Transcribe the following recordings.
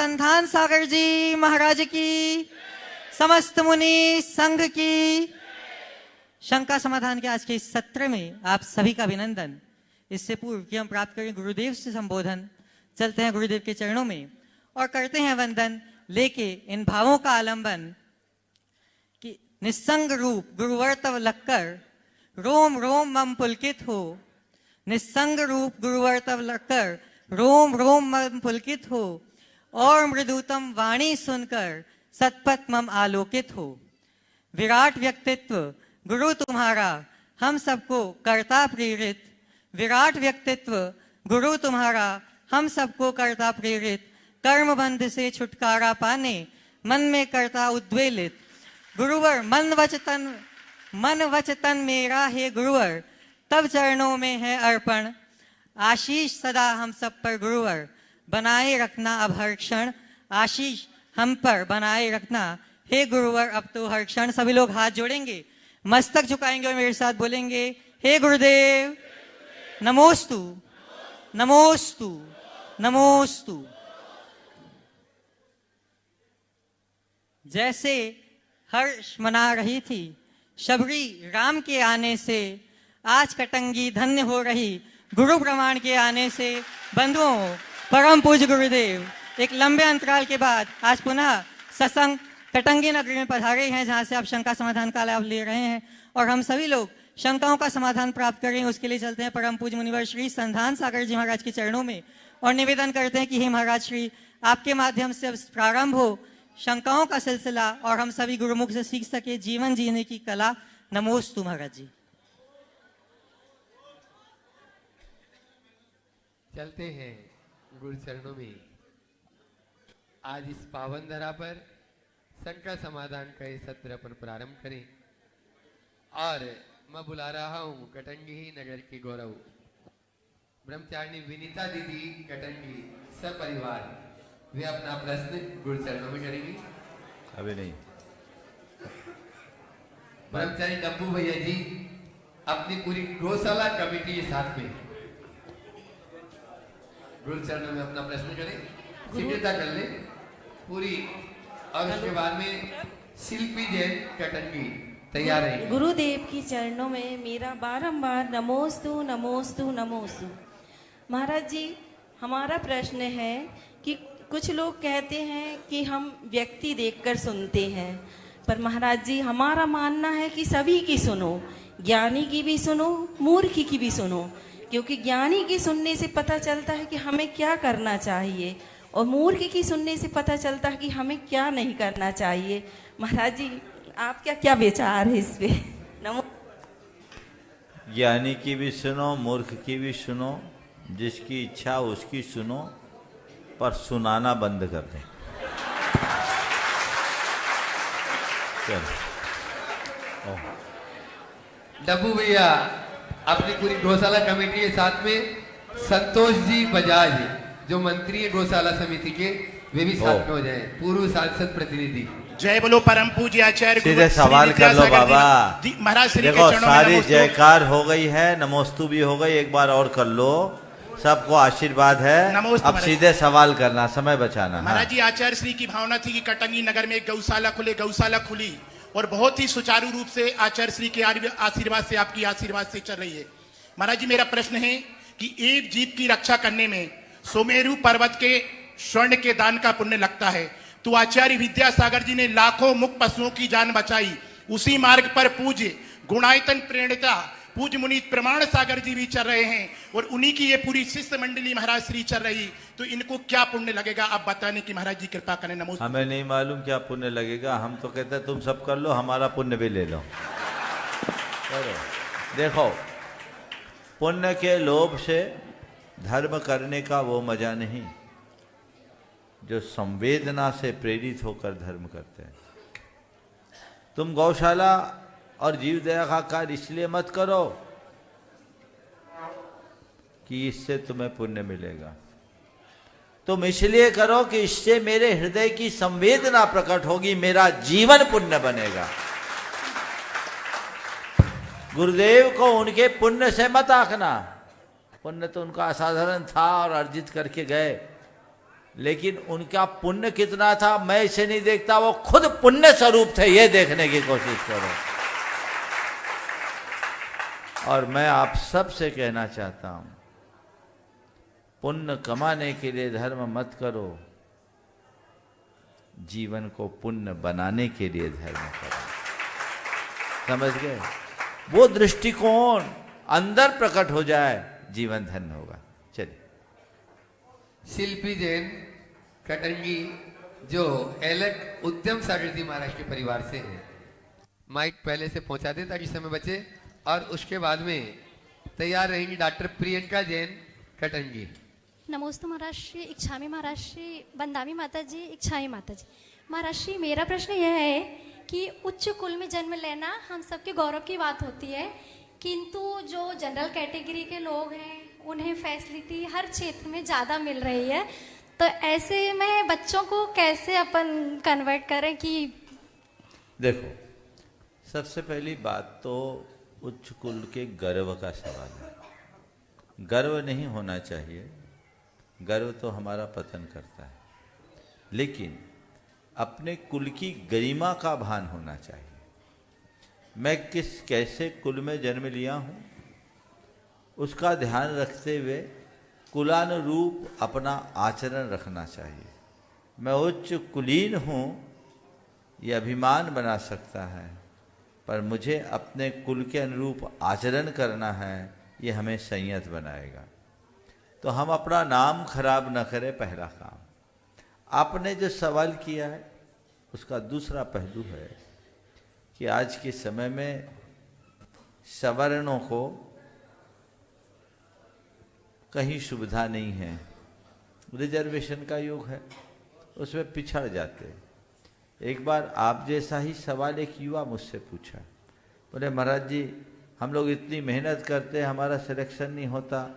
संधान सागर जी महाराज की, समस्त मुनि संघ की। शंका समाधान के आज के इस सत्र में आप सभी का अभिनंदन। इससे पूर्व कि हम प्राप्त करें गुरुदेव से संबोधन, चलते हैं गुरुदेव के चरणों में और करते हैं वंदन, लेके इन भावों का आलंबन कि निस्संग रूप गुरुवर तव लक्कर, रोम रोम मम पुलकित हो। निस्संग रूप गुरुवर तव लक्कर, रोम रोम मम पुलकित हो। और मृदुतम वाणी सुनकर सतपथ मम आलोकित हो। विराट व्यक्तित्व गुरु तुम्हारा हम सबको करता प्रेरित। विराट व्यक्तित्व गुरु तुम्हारा हम सबको करता प्रेरित। कर्म बंध से छुटकारा पाने मन में करता उद्वेलित। गुरुवर मन वच तन मेरा है गुरुवर, तब चरणों में है अर्पण। आशीष सदा हम सब पर गुरुवर, बनाए रखना अब हर क्षण। आशीष हम पर बनाए रखना हे गुरुवर अब तो हर क्षण। सभी लोग हाथ जोड़ेंगे, मस्तक झुकाएंगे और मेरे साथ बोलेंगे, हे गुरुदेव नमोस्तु नमोस्तु नमोस्तु। जैसे हर्ष मना रही थी शबरी राम के आने से, आज कटंगी धन्य हो रही गुरु प्रमाण के आने से। बंधुओं, परम पूज्य गुरुदेव एक लंबे अंतराल के बाद आज पुनः सत्संग कटंगी नगरी में पधारे हैं, जहां से आप शंका समाधान का लाभ ले रहे हैं और हम सभी लोग शंकाओं का समाधान प्राप्त करें, उसके लिए चलते हैं परम पूज्य मुनिवर श्री संधान सागर जी महाराज के चरणों में और निवेदन करते हैं कि हे महाराज श्री, आपके माध्यम से अब प्रारंभ हो शंकाओं का सिलसिला और हम सभी गुरुमुख से सीख सके जीवन जीने की कला। नमोस्तु महाराज जी। चलते हैं गुरु चरणों में। आज इस पावन धरा पर शंका समाधान का ये सत्र अपन प्रारंभ करें और मैं बुला रहा हूं कटंगी नगर की गौरव ब्रह्मचारिणी विनीता दीदी कटंगी सपरिवार, वे अपना प्रश्न गुरु चरणों में करेंगी। अभी नहीं। ब्रह्मचारी डब्बू भैया जी अपनी पूरी गौशाला कमेटी के साथ में गुरु चरणों में अपना प्रश्न करें, सिद्धता कर ले पूरी। और उसके बाद में शिल्पी जैन कटंगी तैयार है। गुरुदेव की चरणों में मेरा बारंबार नमोस्तु नमोस्तु नमोस्तु। महाराज जी, हमारा प्रश्न है कि कुछ लोग कहते हैं कि हम व्यक्ति देखकर सुनते हैं, पर महाराज जी हमारा मानना है कि सभी की सुनो, ज्ञानी की भी सुनो, मूर्ख की भी सुनो, क्योंकि ज्ञानी की सुनने से पता चलता है कि हमें क्या करना चाहिए और मूर्ख की सुनने से पता चलता है कि हमें क्या नहीं करना चाहिए। महाराज जी आपका क्या विचार है इस पे? नमो। ज्ञानी की भी सुनो, मूर्ख की भी सुनो, जिसकी इच्छा उसकी सुनो, पर सुनाना बंद कर दें। डब्बू भैया अपनी पूरी गौशाला कमेटी के साथ में संतोष जी बजाज जो मंत्री है गौशाला समिति के, वे भी साथ में हो जाए, पूर्व सांसद प्रतिनिधि। जय बोलो परम पूज्य आचार्य सीधे सवाल कर लो बाबा। महाराज श्री देखो सारी जयकार हो गई है, नमोस्तु भी हो गई, एक बार और कर लो, सबको आशीर्वाद है। अब सीधे सवाल करना, समय बचाना। महाराज जी आचार्य श्री की भावना थी कि कटंगी नगर में एक गौशाला खुली और बहुत ही सुचारू रूप से आचार्य श्री के आशीर्वाद से, आपकी आशीर्वाद से चल रही है। महाराज जी मेरा प्रश्न है कि एक जीव की रक्षा करने में सुमेरु पर्वत के स्वर्ण के दान का पुण्य लगता है, तो आचार्य विद्यासागर जी ने लाखों मुक्त पशुओं की जान बचाई। उसी मार्ग पर पूज्य गुणायतन प्रेरणिता पूज्य मुनि प्रमाण सागर जी भी चल रहे हैं और उन्हीं की ये पूरी शिष्य मंडली महाराज श्री चल रही, तो इनको क्या पुण्य लगेगा आप बताने की महाराज जी कृपा करें। नमोस्तु। हमें नहीं मालूम क्या पुण्य लगेगा, हम तो कहते हैं तुम सब कर लो, हमारा पुण्य भी ले लो। देखो पुण्य के लोभ से धर्म करने का वो मजा नहीं जो संवेदना से प्रेरित होकर धर्म करते हैं। तुम गौशाला और जीव दया का कार्य इसलिए मत करो कि इससे तुम्हें पुण्य मिलेगा, तुम इसलिए करो कि इससे मेरे हृदय की संवेदना प्रकट होगी, मेरा जीवन पुण्य बनेगा। गुरुदेव को उनके पुण्य से मत आंकना, पुण्य तो उनका असाधारण था और अर्जित करके गए, लेकिन उनका पुण्य कितना था मैं इसे नहीं देखता, वो खुद पुण्य स्वरूप थे, ये देखने की कोशिश करो। और मैं आप सब से कहना चाहता हूं, पुण्य कमाने के लिए धर्म मत करो, जीवन को पुण्य बनाने के लिए धर्म करो। समझ गए? वो दृष्टिकोण अंदर प्रकट हो जाए, जीवन धन्य होगा। चलिए। शिल्पी जैन कटंगी जो एलक उद्यम सागर जी महाराज के परिवार से हैं, माइक पहले से पहुंचा दें ताकि समय बचे, और उसके बाद में तैयार रहेंगी डॉक्टर प्रियंका जैन कटंगी। नमोस्तु महाराज श्री, इच्छामी महाराज श्री, बंदामी माता जी, इच्छामी माता जी। महाराज श्री, मेरा प्रश्न यह है कि उच्च कुल में जन्म लेना हम सबके गौरव की बात होती है, किंतु जो जनरल कैटेगरी के लोग हैं उन्हें फैसिलिटी हर क्षेत्र में ज़्यादा मिल रही है, तो ऐसे में बच्चों को कैसे अपन कन्वर्ट करें कि? देखो, सबसे पहली बात तो उच्च कुल के गर्व का सवाल है। गर्व नहीं होना चाहिए, गर्व तो हमारा पतन करता है, लेकिन अपने कुल की गरिमा का भान होना चाहिए। मैं किस कैसे कुल में जन्म लिया हूँ उसका ध्यान रखते हुए कुलानुरूप अपना आचरण रखना चाहिए। मैं उच्च कुलीन हूँ ये अभिमान बना सकता है, पर मुझे अपने कुल के अनुरूप आचरण करना है, ये हमें संयत बनाएगा। तो हम अपना नाम खराब न करें, पहला काम। आपने जो सवाल किया है उसका दूसरा पहलू है कि आज के समय में सवर्णों को कहीं सुविधा नहीं है, रिजर्वेशन का युग है, उसमें पिछड़ जाते। एक बार आप जैसा ही सवाल एक युवा मुझसे पूछा, बोले महाराज जी हम लोग इतनी मेहनत करते हैं, हमारा सिलेक्शन नहीं होता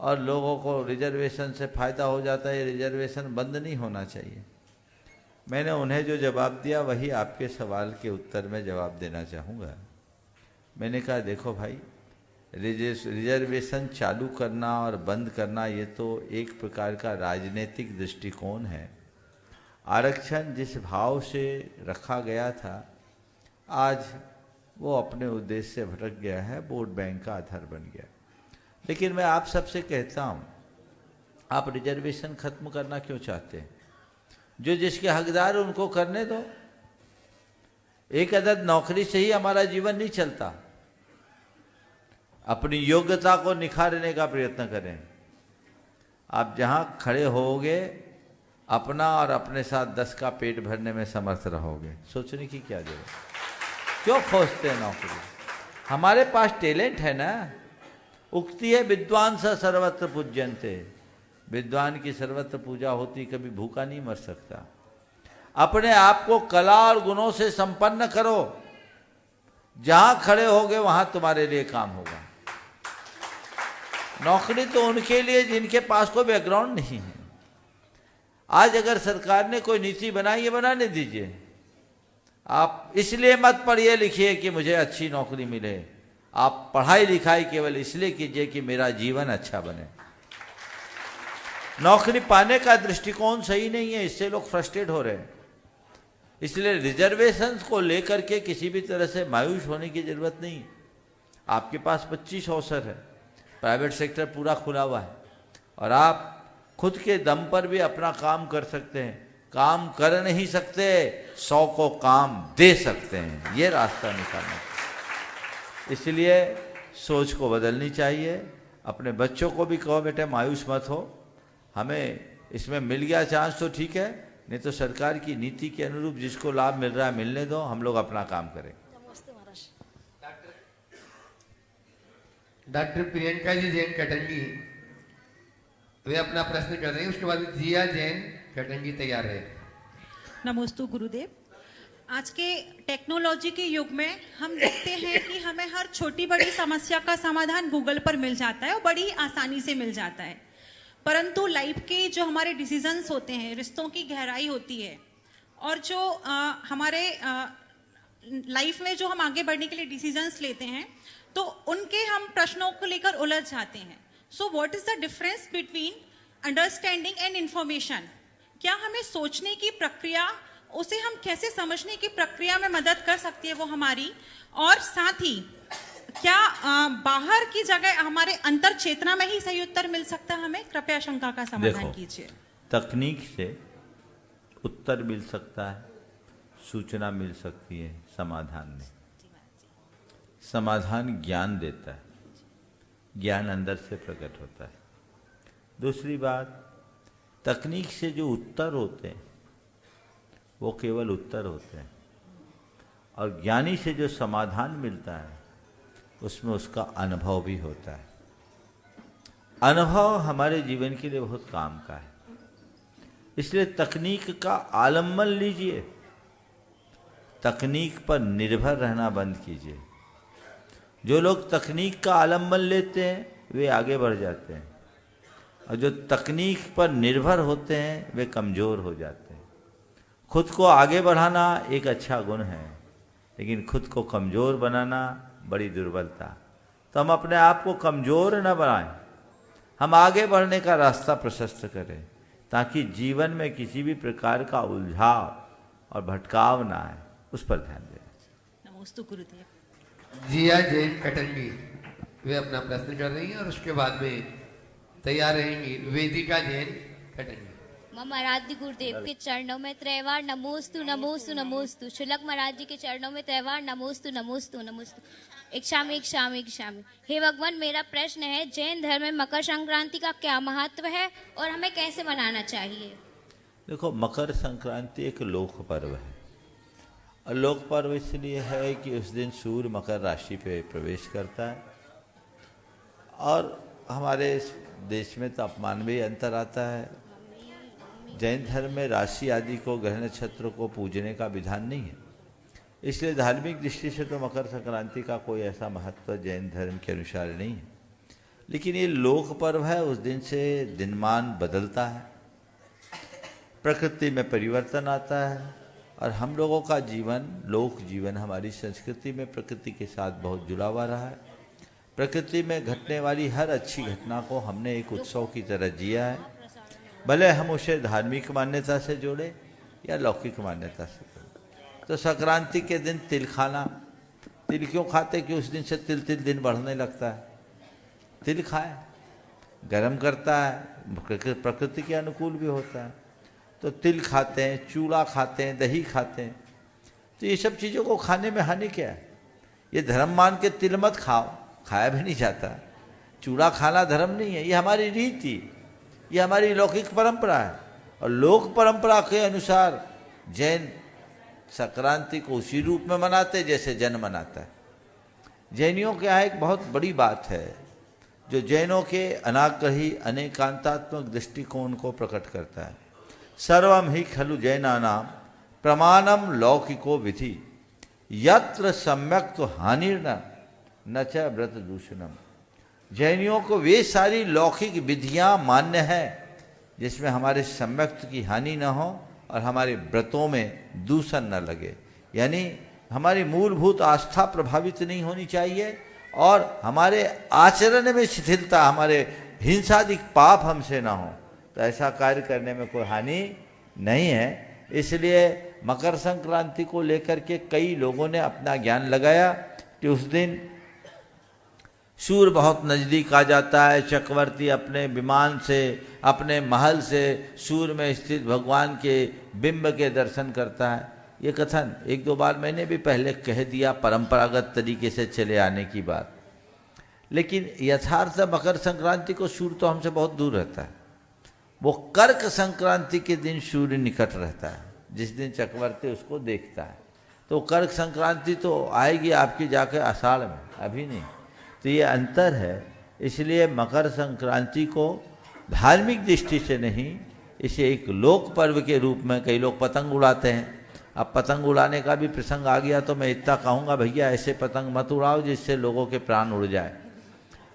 और लोगों को रिजर्वेशन से फ़ायदा हो जाता है, रिजर्वेशन बंद नहीं होना चाहिए। मैंने उन्हें जो जवाब दिया वही आपके सवाल के उत्तर में जवाब देना चाहूँगा। मैंने कहा देखो भाई, रिजर्वेशन चालू करना और बंद करना ये तो एक प्रकार का राजनीतिक दृष्टिकोण है। आरक्षण जिस भाव से रखा गया था आज वो अपने उद्देश्य से भटक गया है, वोट बैंक का आधार बन गया। लेकिन मैं आप सबसे कहता हूँ, आप रिजर्वेशन खत्म करना क्यों चाहते हैं? जो जिसके हकदार उनको करने दो। एक अदद नौकरी से ही हमारा जीवन नहीं चलता। अपनी योग्यता को निखारने का प्रयत्न करें। आप जहाँ खड़े होगे अपना और अपने साथ 10 का पेट भरने में समर्थ रहोगे। सोचने की क्या जरूरत? क्यों खोजते हैं नौकरी? हमारे पास टैलेंट है ना। उक्ति है विद्वान स सर्वत्र पूज्यन्ते। विद्वान की सर्वत्र पूजा होती, कभी भूखा नहीं मर सकता। अपने आप को कला और गुणों से संपन्न करो, जहां खड़े होगे वहां तुम्हारे लिए काम होगा। नौकरी तो उनके लिए जिनके पास कोई बैकग्राउंड नहीं है। आज अगर सरकार ने कोई नीति बनाई है, बनाने दीजिए। आप इसलिए मत पढ़िए लिखिए कि मुझे अच्छी नौकरी मिले। आप पढ़ाई लिखाई केवल इसलिए कीजिए कि मेरा जीवन अच्छा बने। नौकरी पाने का दृष्टिकोण सही नहीं है, इससे लोग फ्रस्ट्रेट हो रहे हैं। इसलिए रिजर्वेशन को लेकर के किसी भी तरह से मायूस होने की जरूरत नहीं। आपके पास 25 अवसर है, प्राइवेट सेक्टर पूरा खुला हुआ है और आप खुद के दम पर भी अपना काम कर सकते हैं। काम कर नहीं सकते, 100 को काम दे सकते हैं। ये रास्ता निकालना। इसलिए सोच को बदलनी चाहिए। अपने बच्चों को भी कहो बेटे मायूस मत हो, हमें इसमें मिल गया चांस तो ठीक है, नहीं तो सरकार की नीति के अनुरूप जिसको लाभ मिल रहा है मिलने दो, हम लोग अपना काम करें। डॉक्टर प्रियंका जी जैन कटंगी वे अपना प्रश्न कर रहे हैं, उसके बाद जिया जैन कटंगी तैयार है। नमोस्तु गुरुदेव। आज के टेक्नोलॉजी के युग में हम देखते हैं कि हमें हर छोटी बड़ी समस्या का समाधान गूगल पर मिल जाता है और बड़ी आसानी से मिल जाता है, परंतु लाइफ के जो हमारे डिसीजंस होते हैं, रिश्तों की गहराई होती है और जो हमारे लाइफ में जो हम आगे बढ़ने के लिए डिसीजंस लेते हैं, तो उनके हम प्रश्नों को लेकर उलझ जाते हैं। So what is the difference between understanding and information? क्या हमें सोचने की प्रक्रिया, उसे हम कैसे समझने की प्रक्रिया में मदद कर सकती है वो हमारी, और साथ ही क्या बाहर की जगह हमारे अंतर चेतना में ही सही उत्तर मिल सकता है हमें? कृपया शंका का समाधान कीजिए। तकनीक से उत्तर मिल सकता है, सूचना मिल सकती है, समाधान नहीं। समाधान ज्ञान देता है, ज्ञान अंदर से प्रकट होता है। दूसरी बात, तकनीक से जो उत्तर होते हैं वो केवल उत्तर होते हैं, और ज्ञानी से जो समाधान मिलता है उसमें उसका अनुभव भी होता है। अनुभव हमारे जीवन के लिए बहुत काम का है, इसलिए तकनीक का आलम्बन लीजिए, तकनीक पर निर्भर रहना बंद कीजिए। जो लोग तकनीक का आलम्बन लेते हैं वे आगे बढ़ जाते हैं, और जो तकनीक पर निर्भर होते हैं वे कमज़ोर हो जाते हैं। खुद को आगे बढ़ाना एक अच्छा गुण है, लेकिन खुद को कमज़ोर बनाना बड़ी दुर्बलता। तो हम अपने आप को कमज़ोर न बनाएं, हम आगे बढ़ने का रास्ता प्रशस्त करें, ताकि जीवन में किसी भी प्रकार का उलझाव और भटकाव ना आए, उस पर ध्यान दें। नमोस्तु गुरुदेव। जिया जैन कटंगी वे अपना प्रश्न कर रही हैं, और उसके बाद में तैयार रहेंगी वेदिका जैन कटंगी। मम आराध्य गुरुदेव के चरणों में त्रैवार नमोस्तु नमोस्तु नमोस्तु। शुलक महाराज जी के चरणों में त्रैवार नमोस्तु नमोस्तु नमोस्तु। इच्छामि इच्छामि इच्छामि। हे भगवान, मेरा प्रश्न है, जैन धर्म में मकर संक्रांति का क्या महत्व है और हमें कैसे मनाना चाहिए? देखो, मकर संक्रांति एक लोक पर्व है, और लोक पर्व इसलिए है कि उस दिन सूर्य मकर राशि पे प्रवेश करता है, और हमारे देश में तापमान में अंतर आता है। जैन धर्म में राशि आदि को, ग्रह नक्षत्र को पूजने का विधान नहीं है, इसलिए धार्मिक दृष्टि से तो मकर संक्रांति का कोई ऐसा महत्व जैन धर्म के अनुसार नहीं है। लेकिन ये लोक पर्व है, उस दिन से दिनमान बदलता है, प्रकृति में परिवर्तन आता है, और हम लोगों का जीवन, लोक जीवन, हमारी संस्कृति में प्रकृति के साथ बहुत जुड़ा हुआ रहा है। प्रकृति में घटने वाली हर अच्छी घटना को हमने एक उत्सव की तरह जिया है, भले हम उसे धार्मिक मान्यता से जोड़े या लौकिक मान्यता से जोड़े। तो संक्रांति के दिन तिल खाना, तिल क्यों खाते कि उस दिन से तिल तिल दिन बढ़ने लगता है। तिल खाए, गर्म करता है, प्रकृति के अनुकूल भी होता है। तो तिल खाते हैं, चूड़ा खाते हैं, दही खाते हैं। तो ये सब चीज़ों को खाने में हानि क्या है? ये धर्म मान के तिल मत खाओ, खाया भी नहीं जाता। चूड़ा खाना धर्म नहीं है, ये हमारी रीति, ये हमारी लौकिक परंपरा है। और लोक परंपरा के अनुसार जैन संक्रांति को उसी रूप में मनाते जैसे जैन मनाता है। जैनियों के यहाँ एक बहुत बड़ी बात है जो जैनों के अनाग्रही अनेकांतात्मक दृष्टिकोण को प्रकट करता है। सर्वम ही खलु जैनानां प्रमाणम लौकिको विधि यत्र सम्यक तो हानिर्न न च व्रत दूषणम। जैनियों को वे सारी लौकिक विधियां मान्य है जिसमें हमारे सम्यक्त की हानि न हो और हमारे व्रतों में दूषण न लगे, यानी हमारी मूलभूत आस्था प्रभावित नहीं होनी चाहिए और हमारे आचरण में शिथिलता, हमारे हिंसादिक पाप हमसे ना हो। तो ऐसा कार्य करने में कोई हानि नहीं है। इसलिए मकर संक्रांति को लेकर के कई लोगों ने अपना ज्ञान लगाया कि उस दिन सूर्य बहुत नज़दीक आ जाता है। चक्रवर्ती अपने विमान से, अपने महल से सूर्य में स्थित भगवान के बिंब के दर्शन करता है। ये कथन एक दो बार मैंने भी पहले कह दिया परंपरागत तरीके से चले आने की बात, लेकिन यथार्थ मकर संक्रांति को सूर्य तो हमसे बहुत दूर रहता है। वो कर्क संक्रांति के दिन सूर्य निकट रहता है, जिस दिन चक्रवर्ती उसको देखता है। तो कर्क संक्रांति तो आएगी आपकी जाकर आषाढ़ में, अभी नहीं। तो ये अंतर है। इसलिए मकर संक्रांति को धार्मिक दृष्टि से नहीं, इसे एक लोक पर्व के रूप में कई लोग पतंग उड़ाते हैं। अब पतंग उड़ाने का भी प्रसंग आ गया तो मैं इतना कहूँगा, भैया ऐसे पतंग मत उड़ाओ जिससे लोगों के प्राण उड़ जाए।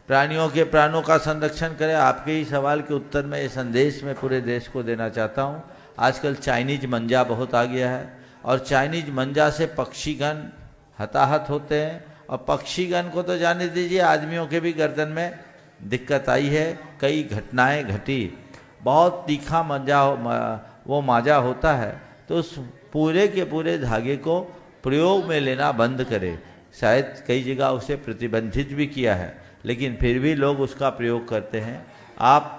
प्राणियों के प्राणों का संरक्षण करें। आपके ही सवाल के उत्तर में ये संदेश मैं पूरे देश को देना चाहता हूँ। आजकल चाइनीज मंजा बहुत आ गया है और चाइनीज मंजा से पक्षीगण हताहत होते हैं, और पक्षीगण को तो जाने दीजिए, आदमियों के भी गर्दन में दिक्कत आई है। कई घटनाएं घटी। बहुत तीखा वो माजा होता है, तो उस पूरे के पूरे धागे को प्रयोग में लेना बंद करे। शायद कई जगह उसे प्रतिबंधित भी किया है, लेकिन फिर भी लोग उसका प्रयोग करते हैं। आप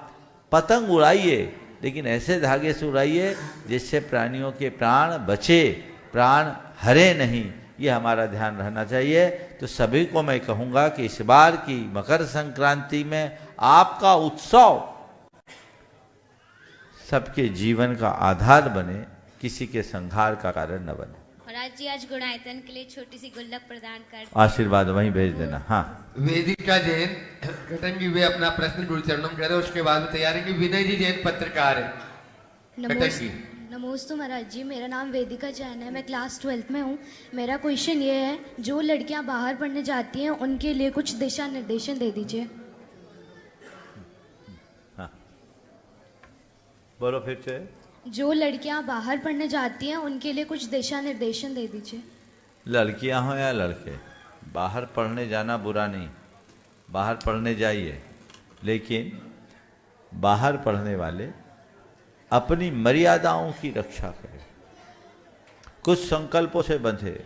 पतंग उड़ाइए, लेकिन ऐसे धागे से उड़ाइए जिससे प्राणियों के प्राण बचे, प्राण हरे नहीं। ये हमारा ध्यान रहना चाहिए। तो सभी को मैं कहूँगा कि इस बार की मकर संक्रांति में आपका उत्सव सबके जीवन का आधार बने, किसी के संहार का कारण न बने। महाराज जी आज गुणायतन के लिए छोटी सी गुल्लक प्रदान कर आशीर्वाद वहीं भेज देना। हाँ, वेदिका जैन कटंगी वे अपना प्रश्न गुरु चरणों में करे, उसके बाद में तैयार है कि विनय जी जैन पत्रकार है कटंगी। नमोस्तु महाराज जी, मेरा नाम वेदिका जैन है, मैं क्लास 12th में हूँ। मेरा क्वेश्चन ये है, जो लड़कियाँ बाहर पढ़ने जाती हैं उनके लिए कुछ दिशा निर्देशन दे दीजिए। हाँ, बोलो फिर से। जो लड़कियां बाहर पढ़ने जाती हैं उनके लिए कुछ दिशा निर्देशन दे दीजिए। लड़कियां हो या लड़के, बाहर पढ़ने जाना बुरा नहीं, बाहर पढ़ने जाइए, लेकिन बाहर पढ़ने वाले अपनी मर्यादाओं की रक्षा करें, कुछ संकल्पों से बंधे,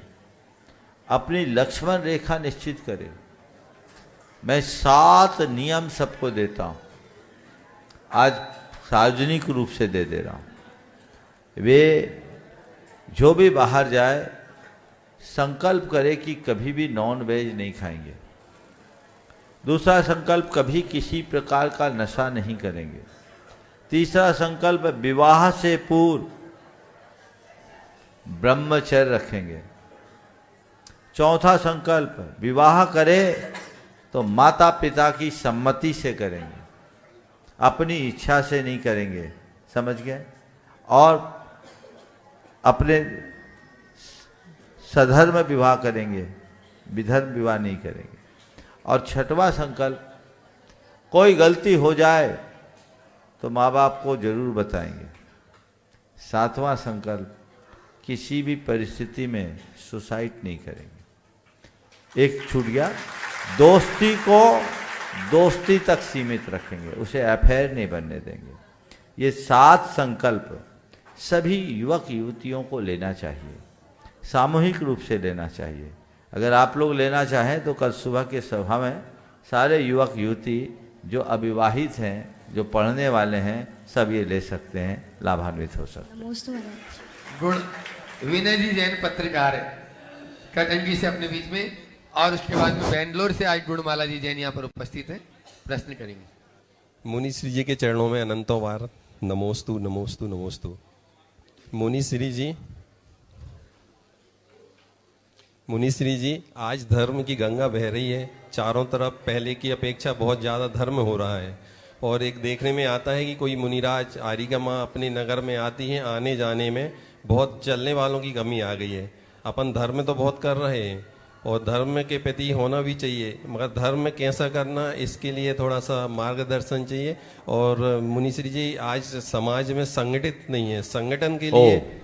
अपनी लक्ष्मण रेखा निश्चित करें। मैं 7 नियम सबको देता हूं, आज सार्वजनिक रूप से दे रहा हूं। वे जो भी बाहर जाए संकल्प करे कि कभी भी नॉन वेज नहीं खाएंगे। दूसरा संकल्प, कभी किसी प्रकार का नशा नहीं करेंगे। तीसरा संकल्प, विवाह से पूर्व ब्रह्मचर्य रखेंगे। चौथा संकल्प, विवाह करे तो माता पिता की सम्मति से करेंगे, अपनी इच्छा से नहीं करेंगे, समझ गए? और अपने सधर्म विवाह करेंगे, विधर्म विवाह नहीं करेंगे। और छठवां संकल्प, कोई गलती हो जाए तो माँ बाप को जरूर बताएंगे। सातवां संकल्प, किसी भी परिस्थिति में सुसाइड नहीं करेंगे। एक छूट गया, दोस्ती को दोस्ती तक सीमित रखेंगे, उसे अफेयर नहीं बनने देंगे। ये 7 संकल्प सभी युवक युवतियों को लेना चाहिए, सामूहिक रूप से लेना चाहिए। अगर आप लोग लेना चाहें तो कल सुबह के सभा में सारे युवक युवती जो अविवाहित हैं, जो पढ़ने वाले हैं, सब ये ले सकते हैं, लाभान्वित हो सकते हैं। नमोस्तु महाराज। गुण विनय जी जैन पत्रकार है कटंगी से अपने बीच में, और उसके बाद में बेंगलोर से आज गुणमाला जी जैन यहाँ पर उपस्थित है, प्रश्न करेंगे। मुनि श्री जी के चरणों में अनंतों बार नमोस्तु नमोस्तु नमोस्तु। मुनि श्री जी, आज धर्म की गंगा बह रही है, चारों तरफ पहले की अपेक्षा बहुत ज़्यादा धर्म हो रहा है। और एक देखने में आता है कि कोई मुनिराज आरिका माँ अपने नगर में आती हैं, आने जाने में बहुत चलने वालों की कमी आ गई है। अपन धर्म तो बहुत कर रहे हैं और धर्म के प्रति होना भी चाहिए, मगर धर्म कैसा करना, इसके लिए थोड़ा सा मार्गदर्शन चाहिए। और मुनिश्री जी, आज समाज में संगठित नहीं है, संगठन के लिए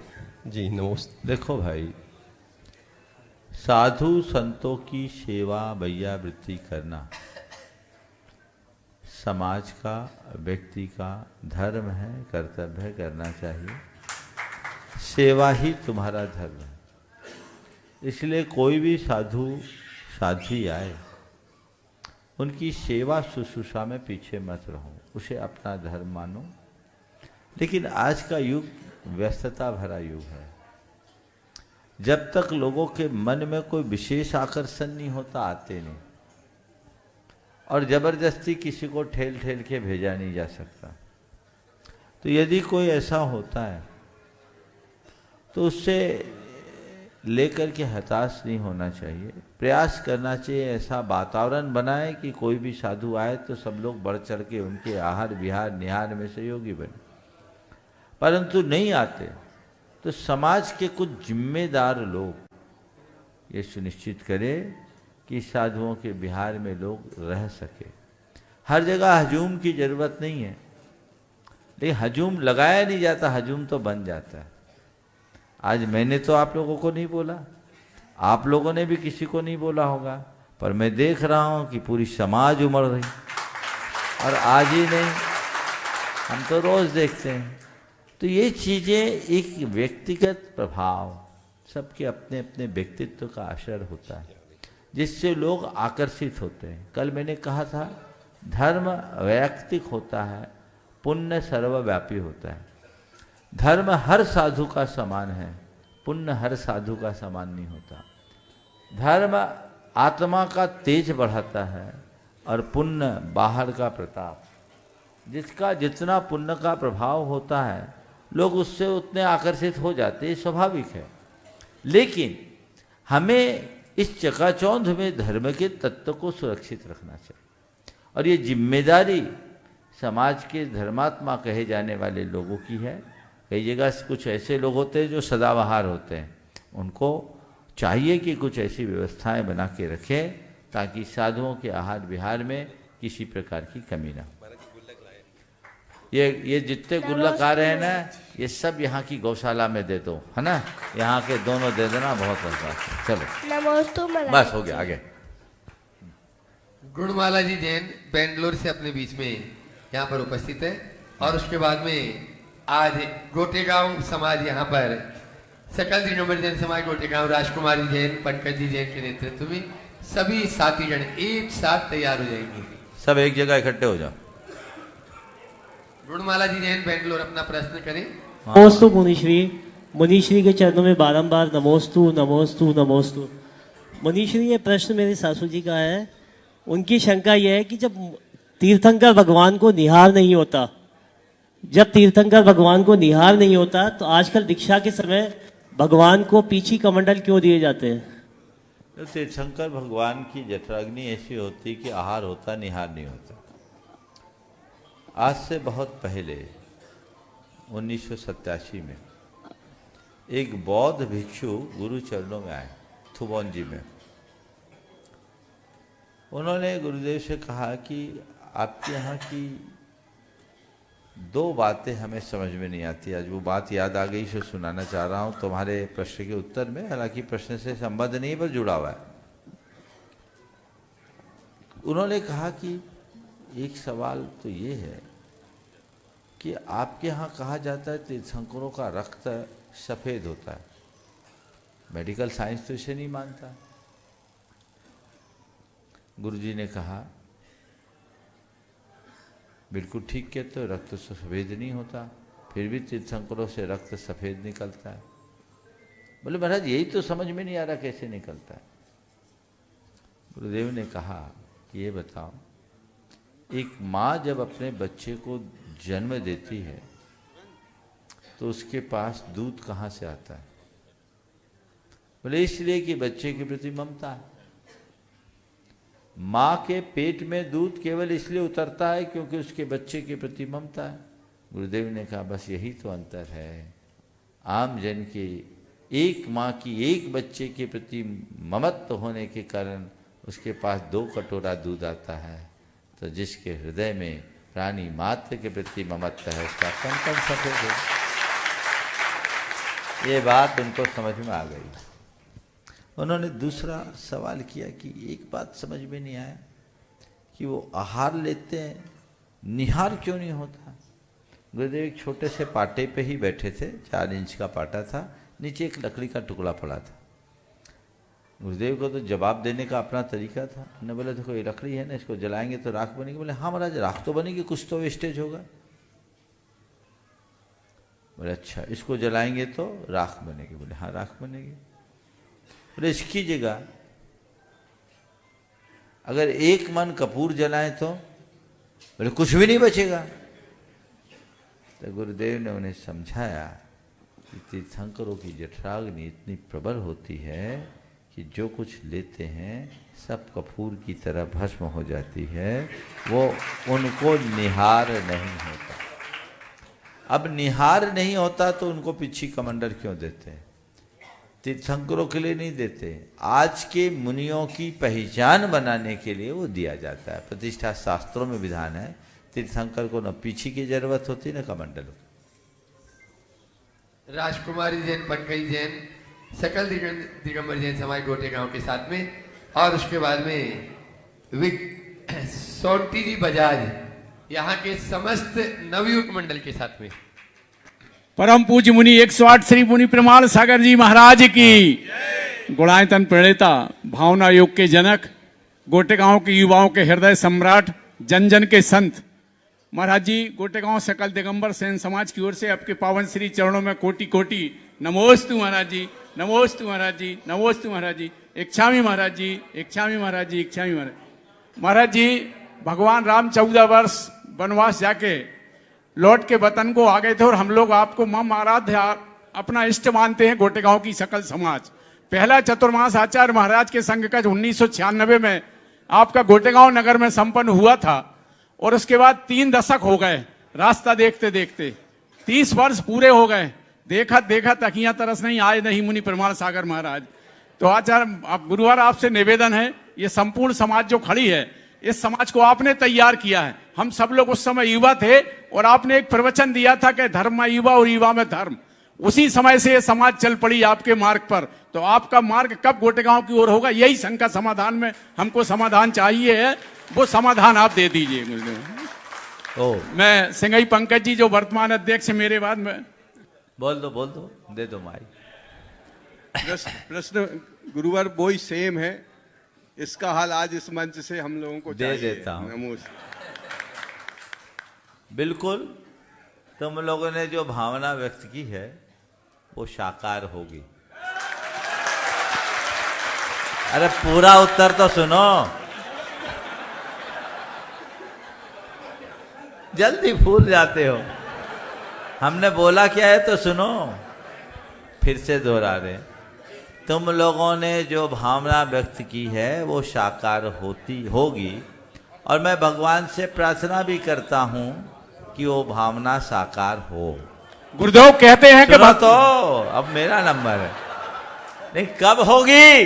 जी नमस्ते। देखो भाई, साधु संतों की सेवा भैया वृत्ति करना समाज का, व्यक्ति का धर्म है, कर्तव्य है, करना चाहिए। सेवा ही तुम्हारा धर्म है। इसलिए कोई भी साधु साध्वी आए, उनकी सेवा शुश्रूषा में पीछे मत रहो, उसे अपना धर्म मानो। लेकिन आज का युग व्यस्तता भरा युग है। जब तक लोगों के मन में कोई विशेष आकर्षण नहीं होता, आते नहीं। और जबरदस्ती किसी को ठेल ठेल के भेजा नहीं जा सकता। तो यदि कोई ऐसा होता है तो उससे लेकर के हताश नहीं होना चाहिए, प्रयास करना चाहिए, ऐसा वातावरण बनाए कि कोई भी साधु आए तो सब लोग बढ़ चढ़ के उनके आहार विहार निहार में सहयोगी बने। परंतु नहीं आते तो समाज के कुछ जिम्मेदार लोग ये सुनिश्चित करें कि साधुओं के बिहार में लोग रह सके। हर जगह हजूम की जरूरत नहीं है, लेकिन हजूम लगाया नहीं जाता, हजूम तो बन जाता है। आज मैंने तो आप लोगों को नहीं बोला, आप लोगों ने भी किसी को नहीं बोला होगा, पर मैं देख रहा हूं कि पूरी समाज उमड़ रही। और आज ही नहीं, हम तो रोज देखते हैं। तो ये चीजें एक व्यक्तिगत प्रभाव, सबके अपने अपने व्यक्तित्व का असर होता है जिससे लोग आकर्षित होते हैं। कल मैंने कहा था धर्म वैयक्तिक होता है, पुण्य सर्वव्यापी होता है। धर्म हर साधु का समान है, पुण्य हर साधु का समान नहीं होता। धर्म आत्मा का तेज बढ़ाता है और पुण्य बाहर का प्रताप। जिसका जितना पुण्य का प्रभाव होता है लोग उससे उतने आकर्षित हो जाते हैं, स्वाभाविक है। लेकिन हमें इस चकाचौंध में धर्म के तत्व को सुरक्षित रखना चाहिए और ये जिम्मेदारी समाज के धर्मात्मा कहे जाने वाले लोगों की है। कई जगह कुछ ऐसे लोग होते हैं जो सदाबहार होते हैं, उनको चाहिए कि कुछ ऐसी व्यवस्थाएं बना के रखें ताकि साधुओं के आहार विहार में किसी प्रकार की कमी ना हो। ये जितने गुल्लक आ रहे हैं ना, ये सब यहाँ की गौशाला में दे दो, है ना, यहाँ के दोनों दे देना, बहुत अच्छा। चलो बस हो गया, आगे। गुणमाला जी जैन बेंगलोर से अपने बीच में यहाँ पर उपस्थित है और उसके बाद में आज गोटेगांव समाज यहाँ पर सकल दिगंबर जैन समाज गोटेगांव राजकुमारी जैन, पंकज जी जैन के नेतृत्व में सभी साथी जन एक साथ तैयार हो जाएंगे। सब एक जगह इकट्ठे हो जाओ। गुणमाला जी जैन बेंगलोर अपना प्रश्न करें। नमोस्तु मुनिश्री, मुनिश्री के चरणों में बारंबार नमोस्तु नमोस्तु नमोस्तु। मुनिश्री, ये प्रश्न मेरे सासू जी का है। उनकी शंका यह है कि जब तीर्थंकर भगवान को निहार नहीं होता, तो आजकल दीक्षा के समय भगवान को पीछी कमंडल क्यों दिए जाते हैं? तो तीर्थंकर भगवान की जठराग्नि ऐसी होती कि आहार होता, निहार नहीं होता। आज से बहुत पहले 1987 में एक बौद्ध भिक्षु गुरु चरणों में आए थुबोंजी में। उन्होंने गुरुदेव से कहा कि आपके यहाँ की दो बातें हमें समझ में नहीं आती। आज वो बात याद आ गई, इसे सुनाना चाह रहा हूँ तुम्हारे प्रश्न के उत्तर में। हालांकि प्रश्न से संबंध नहीं पर जुड़ा हुआ है। उन्होंने कहा कि एक सवाल तो ये है कि आपके यहाँ कहा जाता है तीर्थंकरों का रक्त सफ़ेद होता है, मेडिकल साइंस तो इसे नहीं मानता। गुरुजी ने कहा बिल्कुल ठीक कहते हो, रक्त तो सफ़ेद नहीं होता, फिर भी तीर्थंकरों से रक्त सफ़ेद निकलता है। बोले महाराज यही तो समझ में नहीं आ रहा कैसे निकलता है। गुरुदेव ने कहा कि ये बताओ, एक माँ जब अपने बच्चे को जन्म देती है तो उसके पास दूध कहाँ से आता है? बोले इसलिए कि बच्चे के प्रति ममता है। माँ के पेट में दूध केवल इसलिए उतरता है क्योंकि उसके बच्चे के प्रति ममता है। गुरुदेव ने कहा बस यही तो अंतर है। आम जन के एक माँ की एक बच्चे के प्रति ममत्व होने के कारण उसके पास 2 कटोरा दूध आता है, तो जिसके हृदय में प्राणी मात्र के प्रति ममत्व है उसका कंकण सफेद है। ये बात उनको समझ में आ गई। उन्होंने दूसरा सवाल किया कि एक बात समझ में नहीं आया कि वो आहार लेते हैं, निहार क्यों नहीं होता? गुरुदेव एक छोटे से पाटे पे ही बैठे थे, 4 इंच का पाटा था, नीचे एक लकड़ी का टुकड़ा पड़ा था। गुरुदेव को तो जवाब देने का अपना तरीका था। उन्होंने बोला देखो ये लकड़ी है ना, इसको जलाएंगे तो राख बनेगी। बोले हाँ महाराज राख तो बनेगी, कुछ तो वेस्टेज होगा। बोले अच्छा इसको जलाएंगे तो राख बनेगी। बोले हाँ राख बनेगी। बोले इसकी जगह अगर 1 मन कपूर जलाएं तो? बोले कुछ भी नहीं बचेगा। तो गुरुदेव ने उन्हें समझाया कि तीर्थंकरों की जठराग्नि इतनी प्रबल होती है कि जो कुछ लेते हैं सब कपूर की तरह भस्म हो जाती है, वो उनको निहार नहीं होता। अब निहार नहीं होता तो उनको पिछी कमंडल क्यों देते हैं? तीर्थंकरों के लिए नहीं देते, आज के मुनियों की पहचान बनाने के लिए वो दिया जाता है। प्रतिष्ठा शास्त्रों में विधान है तीर्थंकर को न पीछी की जरूरत होती न कमंडल। राजकुमारी जैन, पंकज जैन, सकल दिगंबर जैन समाज गोटेगांव के साथ में, और उसके बाद में सोंटी जी बजाज यहाँ के समस्त नवयुग मंडल के साथ में। परम पूज्य मुनि 108 श्री मुनि प्रमाण सागर जी महाराज की, गुणायतन प्रणेता, भावना योग के जनक, गोटेगांव के युवाओं के हृदय सम्राट, जन जन के संत महाराज जी, गोटेगांव सकल दिगंबर सेन समाज की ओर से आपके पावन श्री चरणों में कोटि कोटि नमोस्तु महाराज जी, नमोस्तु महाराज जी, नमोस्तु महाराज जी, इच्छामी महाराज जी, इच्छामी महाराज जी, इच्छामी महाराज। महाराज जी, भगवान राम 14 वर्ष वनवास जाके लौट के वतन को आ गए थे और हम लोग आपको मम आराध्य अपना इष्ट मानते हैं, गोटेगांव की सकल समाज। पहला चतुर्मास आचार्य महाराज के संघ का 1996 में आपका गोटेगांव नगर में संपन्न हुआ था और उसके बाद 3 दशक हो गए रास्ता देखते देखते, 30 वर्ष पूरे हो गए, देखा देखा तकियां तरस नहीं, आए नहीं मुनि प्रमाण सागर महाराज। तो आचार्य गुरुवार आपसे निवेदन है, ये संपूर्ण समाज जो खड़ी है, इस समाज को आपने तैयार किया है। हम सब लोग उस समय युवा थे और आपने एक प्रवचन दिया था कि धर्म में युवा और युवा में धर्म। उसी समय से ये समाज चल पड़ी आपके मार्ग पर। तो आपका मार्ग कब गोटेगांव की ओर होगा, यही शंका समाधान में हमको समाधान चाहिए है, वो समाधान आप दे दीजिए मुझे। मैं सिंगई पंकज जी जो वर्तमान अध्यक्ष मेरे बाद में बोल दो, दे दो माइक। प्रश्न गुरुवर वही सेम है, इसका हाल आज इस मंच से हम लोगों को दे देता हूं। बिल्कुल, तुम लोगों ने जो भावना व्यक्त की है वो साकार होगी। अरे पूरा उत्तर तो सुनो, जल्दी भूल जाते हो। हमने बोला क्या है तो सुनो, फिर से दोहरा रहे। तुम लोगों ने जो भावना व्यक्त की है वो साकार होगी और मैं भगवान से प्रार्थना भी करता हूं कि वो भावना साकार हो। गुरुदेव कहते हैं कि तो अब मेरा नंबर है, नहीं कब होगी?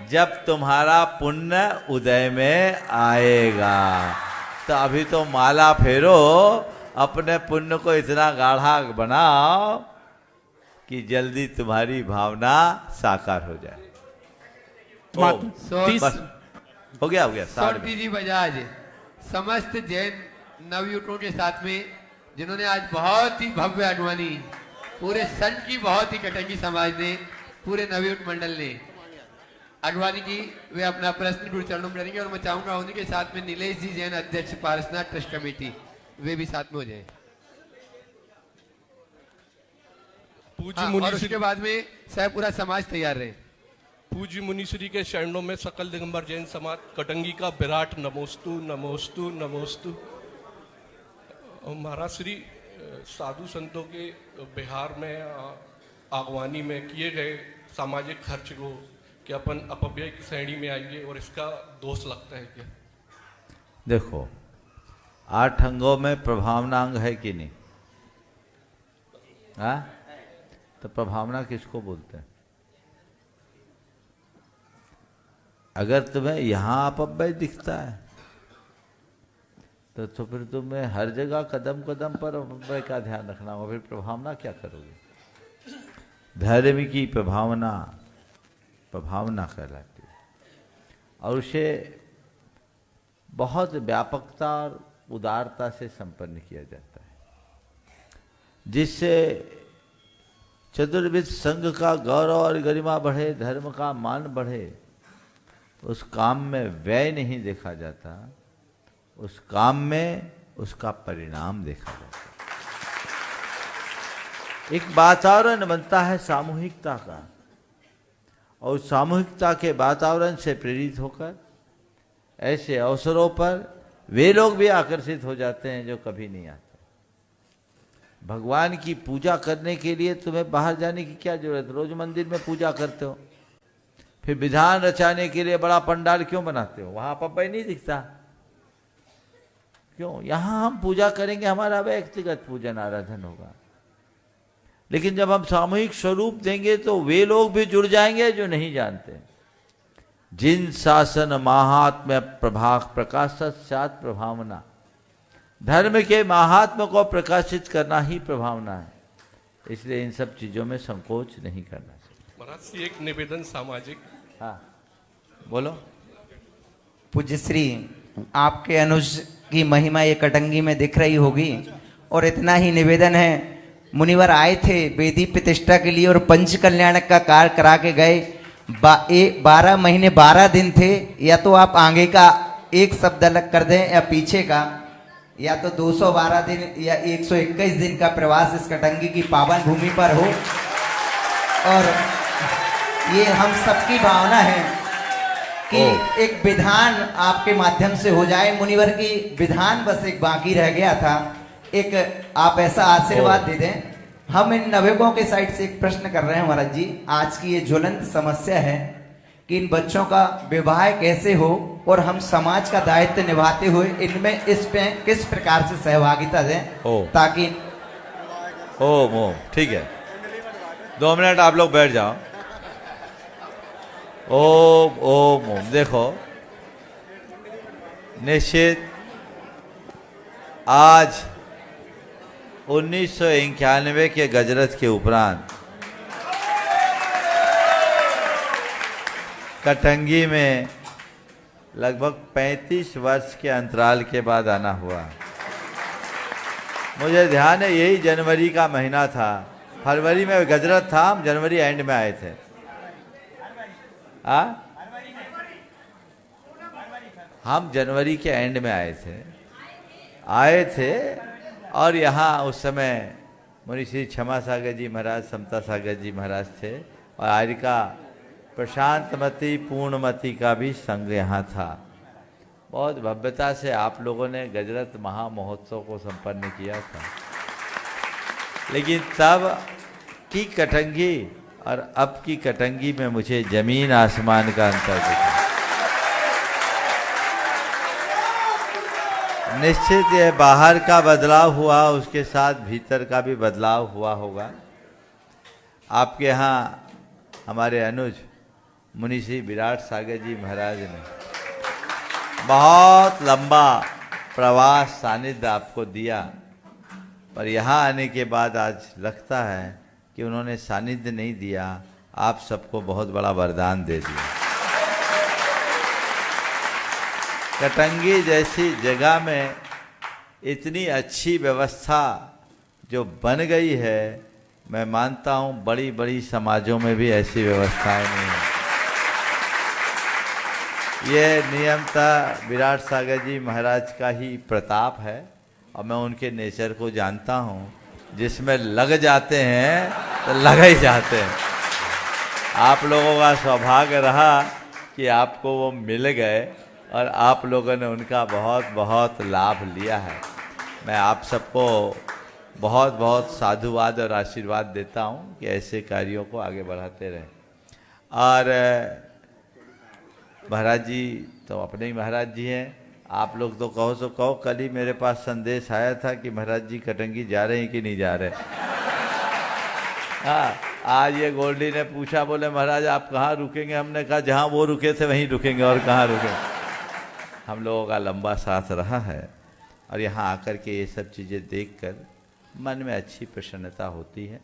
जब तुम्हारा पुण्य उदय में आएगा। तो अभी तो माला फेरो, अपने पुण्य को इतना गाढ़ा बनाओ कि जल्दी तुम्हारी भावना साकार हो जाए। बस हो गया। सोनती जी बजाज समस्त जैन नवयुवकों के साथ में, जिन्होंने आज बहुत ही भव्य अगवानी पूरे संत की, बहुत ही कटंगी समाज ने, पूरे नवयुवक मंडल ने अगवानी की, वे अपना प्रश्न गुरु चरणों में करेंगे। और मैं चाहूंगा उन्हीं के साथ में नीलेश जी जैन अध्यक्ष पारसनाथ ट्रस्ट कमेटी, वे भी साथ में हो जाए। और उसके बाद में सह पूरा समाज तैयार रहे। पूज्य मुनिश्री के चरणों में सकल दिगंबर जैन समाज कटंगी का विराट नमोस्तु नमोस्तु नमोस्तु। महाराज श्री, साधु संतों के बिहार में आगवानी में किए गए सामाजिक खर्च को कि अपन अपव्यय की श्रेणी में आएंगे और इसका दोष लगता है क्या? देखो, 8 अंगों में प्रभावना अंग है कि नहीं? हाँ, तो प्रभावना किसको बोलते हैं? अगर तुम्हें यहां अपव्यय दिखता है तो फिर तुम्हें हर जगह कदम कदम पर अपव्यय का ध्यान रखना होगा, फिर प्रभावना क्या करोगे? धर्म की प्रभावना कहलाती है और उसे बहुत व्यापकता और उदारता से संपन्न किया जाता है, जिससे चतुर्विध संघ का गौरव और गरिमा बढ़े, धर्म का मान बढ़े। उस काम में व्यय नहीं देखा जाता, उस काम में उसका परिणाम देखा जाता है। एक वातावरण बनता है सामूहिकता का, और सामूहिकता के वातावरण से प्रेरित होकर ऐसे अवसरों पर वे लोग भी आकर्षित हो जाते हैं जो कभी नहीं आते। भगवान की पूजा करने के लिए तुम्हें बाहर जाने की क्या जरूरत? रोज मंदिर में पूजा करते हो, फिर विधान रचाने के लिए बड़ा पंडाल क्यों बनाते हो? वहां अपव्यय नहीं दिखता क्यों? यहां हम पूजा करेंगे, हमारा व्यक्तिगत पूजन आराधन होगा, लेकिन जब हम सामूहिक स्वरूप देंगे तो वे लोग भी जुड़ जाएंगे जो नहीं जानते। जिन शासन महात्म्य प्रभाग प्रकाशत सात प्रभावना, धर्म के महात्म को प्रकाशित करना ही प्रभावना है, इसलिए इन सब चीजों में संकोच नहीं करना चाहिए। महाराज से एक निवेदन सामाजिक। हाँ बोलो। पूज्य श्री, आपके अनुज की महिमा ये कटंगी में दिख रही होगी और इतना ही निवेदन है, मुनिवर आए थे वेदी प्रतिष्ठा के लिए और पंच कल्याणक का कार्य करा के गए। 12 महीने 12 दिन थे। या तो आप आगे का एक शब्द अलग कर दें या पीछे का, या तो 212 दिन या 121 दिन का प्रवास इस कटंगी की पावन भूमि पर हो। और ये हम सबकी भावना है कि एक विधान आपके माध्यम से हो जाए। मुनिवर की विधान बस एक बाकी रह गया था, एक आप ऐसा आशीर्वाद दे दें। हम इन नवयुवकों के साइड से एक प्रश्न कर रहे हैं महाराज जी। आज की ये ज्वलंत समस्या है कि इन बच्चों का विवाह कैसे हो और हम समाज का दायित्व निभाते हुए इनमें इस पे किस प्रकार से सहभागिता दें ताकि ठीक है, 2 मिनट आप लोग बैठ जाओ। ओम देखो, निश्चित आज 1991 के गजरत के उपरांत कटंगी में लगभग 35 वर्ष के अंतराल के बाद आना हुआ। मुझे ध्यान है यही जनवरी का महीना था, फरवरी में गजरत था, हम जनवरी एंड में आए थे। हम जनवरी के एंड में आए थे और यहाँ उस समय मुनि श्री क्षमा सागर जी महाराज, समता सागर जी महाराज थे और आर्यका प्रशांतमती पूर्णमती का भी संघ यहाँ था। बहुत भव्यता से आप लोगों ने गजरत महामहोत्सव को संपन्न किया था। लेकिन तब की कटंगी और अब की कटंगी में मुझे जमीन आसमान का अंतर दिखा। निश्चित ये बाहर का बदलाव हुआ, उसके साथ भीतर का भी बदलाव हुआ होगा। आपके यहाँ हमारे अनुज मुनि श्री विराट सागर जी महाराज ने बहुत लंबा प्रवास सानिध्य आपको दिया, पर यहाँ आने के बाद आज लगता है कि उन्होंने सानिध्य नहीं दिया, आप सबको बहुत बड़ा वरदान दे दिया। कटंगी जैसी जगह में इतनी अच्छी व्यवस्था जो बन गई है, मैं मानता हूँ बड़ी बड़ी समाजों में भी ऐसी व्यवस्थाएं नहीं है। ये नियमतः विराट सागर जी महाराज का ही प्रताप है और मैं उनके नेचर को जानता हूँ। जिसमें लग जाते हैं तो लग ही जाते हैं। आप लोगों का सौभाग्य रहा कि आपको वो मिल गए और आप लोगों ने उनका बहुत बहुत लाभ लिया है। मैं आप सबको बहुत बहुत साधुवाद और आशीर्वाद देता हूँ कि ऐसे कार्यों को आगे बढ़ाते रहें। और महाराज जी तो अपने ही महाराज जी हैं, आप लोग तो कहो सो कहो। कल ही मेरे पास संदेश आया था कि महाराज जी कटंगी जा रहे हैं कि नहीं जा रहे। हाँ, आज ये गोल्डी ने पूछा, बोले महाराज आप कहाँ रुकेंगे? हमने कहा जहाँ वो रुके थे वहीं रुकेंगे, और कहाँ रुकेंगे। हम लोगों का लंबा साथ रहा है और यहाँ आकर के ये सब चीज़ें देखकर मन में अच्छी प्रसन्नता होती है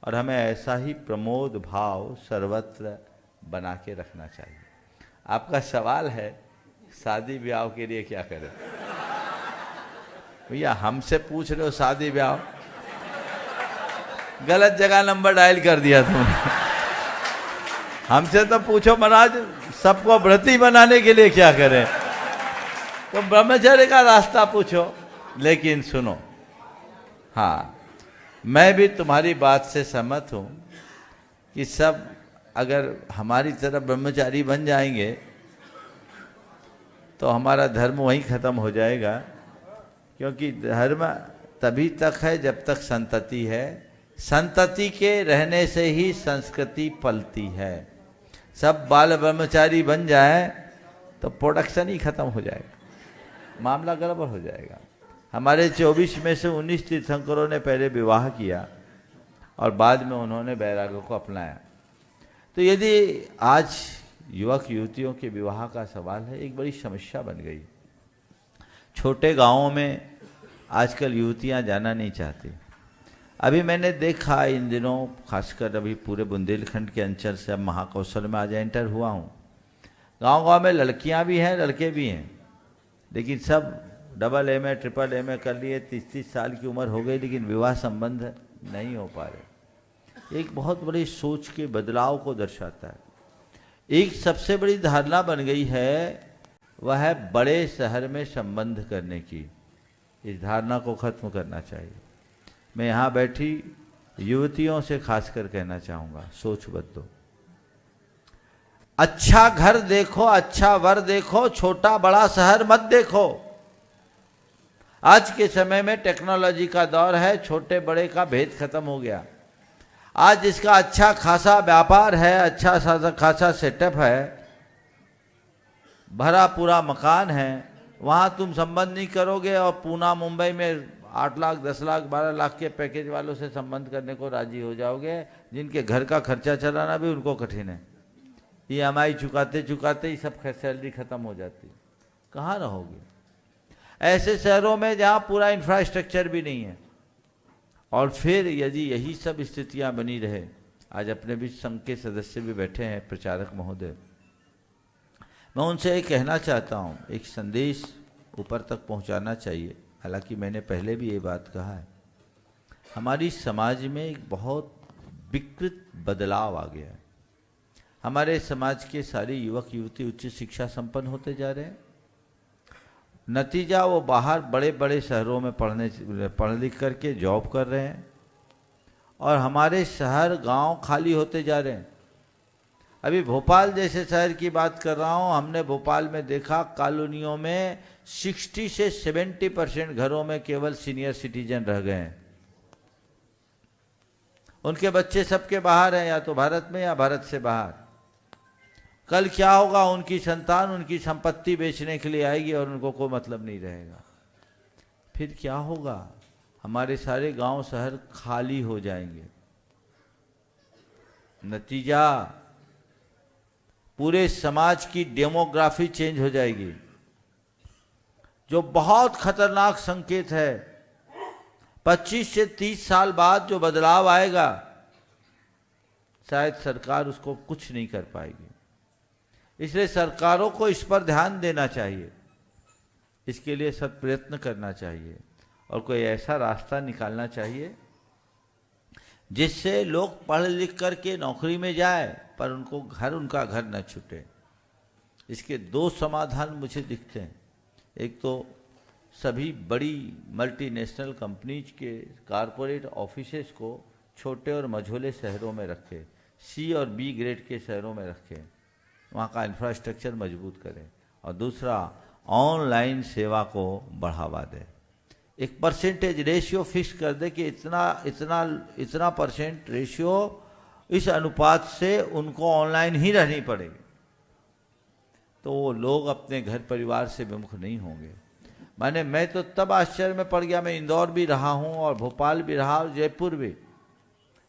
और हमें ऐसा ही प्रमोद भाव सर्वत्र बना के रखना चाहिए। आपका सवाल है शादी ब्याह के लिए क्या करें? भैया हमसे पूछ रहे हो शादी ब्याह, गलत जगह नंबर डायल कर दिया तुमने। हमसे तो पूछो महाराज सबको व्रती बनाने के लिए क्या करें, तो ब्रह्मचर्य का रास्ता पूछो। लेकिन सुनो, हाँ मैं भी तुम्हारी बात से सहमत हूँ कि सब अगर हमारी तरह ब्रह्मचारी बन जाएंगे तो हमारा धर्म वहीं खत्म हो जाएगा। क्योंकि धर्म तभी तक है जब तक संतति है, संतति के रहने से ही संस्कृति पलती है। सब बाल ब्रह्मचारी बन जाए तो प्रोडक्शन ही खत्म हो जाएगा, मामला गड़बड़ हो जाएगा। हमारे 24 में से 19 तीर्थंकरों ने पहले विवाह किया और बाद में उन्होंने वैराग्य को अपनाया। तो यदि आज युवक युवतियों के विवाह का सवाल है, एक बड़ी समस्या बन गई। छोटे गांवों में आजकल युवतियां जाना नहीं चाहती। अभी मैंने देखा इन दिनों, खासकर अभी पूरे बुंदेलखंड के अंचल से अब महाकौशल में आज एंटर हुआ हूँ, गांव गांव में लड़कियां भी हैं लड़के भी हैं, लेकिन सब डबल एमए ट्रिपल एमए कर लिए, 30-30 साल की उम्र हो गई लेकिन विवाह संबंध नहीं हो पा रहे। एक बहुत बड़ी सोच के बदलाव को दर्शाता है। एक सबसे बड़ी धारणा बन गई है, वह है बड़े शहर में संबंध करने की। इस धारणा को खत्म करना चाहिए। मैं यहाँ बैठी युवतियों से खासकर कहना चाहूँगा, सोच बदलो। अच्छा घर देखो, अच्छा वर देखो, छोटा बड़ा शहर मत देखो। आज के समय में टेक्नोलॉजी का दौर है, छोटे बड़े का भेद खत्म हो गया। आज जिसका अच्छा खासा व्यापार है, अच्छा खासा सेटअप है, भरा पूरा मकान है, वहां तुम संबंध नहीं करोगे और पूना मुंबई में 8 लाख 10 लाख 12 लाख के पैकेज वालों से संबंध करने को राजी हो जाओगे, जिनके घर का खर्चा चलाना भी उनको कठिन है। EMI चुकाते चुकाते ही सब सैलरी खत्म हो जाती, कहाँ रहोगे? ऐसे शहरों में जहाँ पूरा इंफ्रास्ट्रक्चर भी नहीं है। और फिर यदि यही सब स्थितियाँ बनी रहे, आज अपने बीच संघ के सदस्य भी बैठे हैं, प्रचारक महोदय, मैं उनसे ये कहना चाहता हूँ, एक संदेश ऊपर तक पहुँचाना चाहिए। हालांकि मैंने पहले भी ये बात कहा है, हमारी समाज में एक बहुत विकृत बदलाव आ गया है। हमारे समाज के सारे युवक युवती उच्च शिक्षा संपन्न होते जा रहे हैं। नतीजा वो बाहर बड़े बड़े शहरों में पढ़ लिख करके जॉब कर रहे हैं और हमारे शहर गांव खाली होते जा रहे हैं। अभी भोपाल जैसे शहर की बात कर रहा हूं, हमने भोपाल में देखा कॉलोनियों में 60 से 70% घरों में केवल सीनियर सिटीजन रह गए हैं। उनके बच्चे सबके बाहर हैं, या तो भारत में या भारत से बाहर। कल क्या होगा, उनकी संतान उनकी संपत्ति बेचने के लिए आएगी और उनको कोई मतलब नहीं रहेगा। फिर क्या होगा? हमारे सारे गांव शहर खाली हो जाएंगे। नतीजा पूरे समाज की डेमोग्राफी चेंज हो जाएगी, जो बहुत खतरनाक संकेत है। 25 से 30 साल बाद जो बदलाव आएगा, शायद सरकार उसको कुछ नहीं कर पाएगी। इसलिए सरकारों को इस पर ध्यान देना चाहिए, इसके लिए सत प्रयत्न करना चाहिए और कोई ऐसा रास्ता निकालना चाहिए जिससे लोग पढ़ लिख करके नौकरी में जाए पर उनका घर न छूटे। इसके 2 समाधान मुझे दिखते हैं। एक तो सभी बड़ी मल्टीनेशनल कंपनीज के कारपोरेट ऑफिसेस को छोटे और मझोले शहरों में रखे, C और B ग्रेड के शहरों में रखें, वहाँ का इंफ्रास्ट्रक्चर मजबूत करें। और दूसरा, ऑनलाइन सेवा को बढ़ावा दें। एक परसेंटेज रेशियो फिक्स कर दे कि इतना परसेंट रेशियो, इस अनुपात से उनको ऑनलाइन ही रहनी पड़ेगी, तो वो लोग अपने घर परिवार से विमुख नहीं होंगे। मैं तो तब आश्चर्य में पड़ गया, मैं इंदौर भी रहा हूँ और भोपाल भी रहा और जयपुर भी।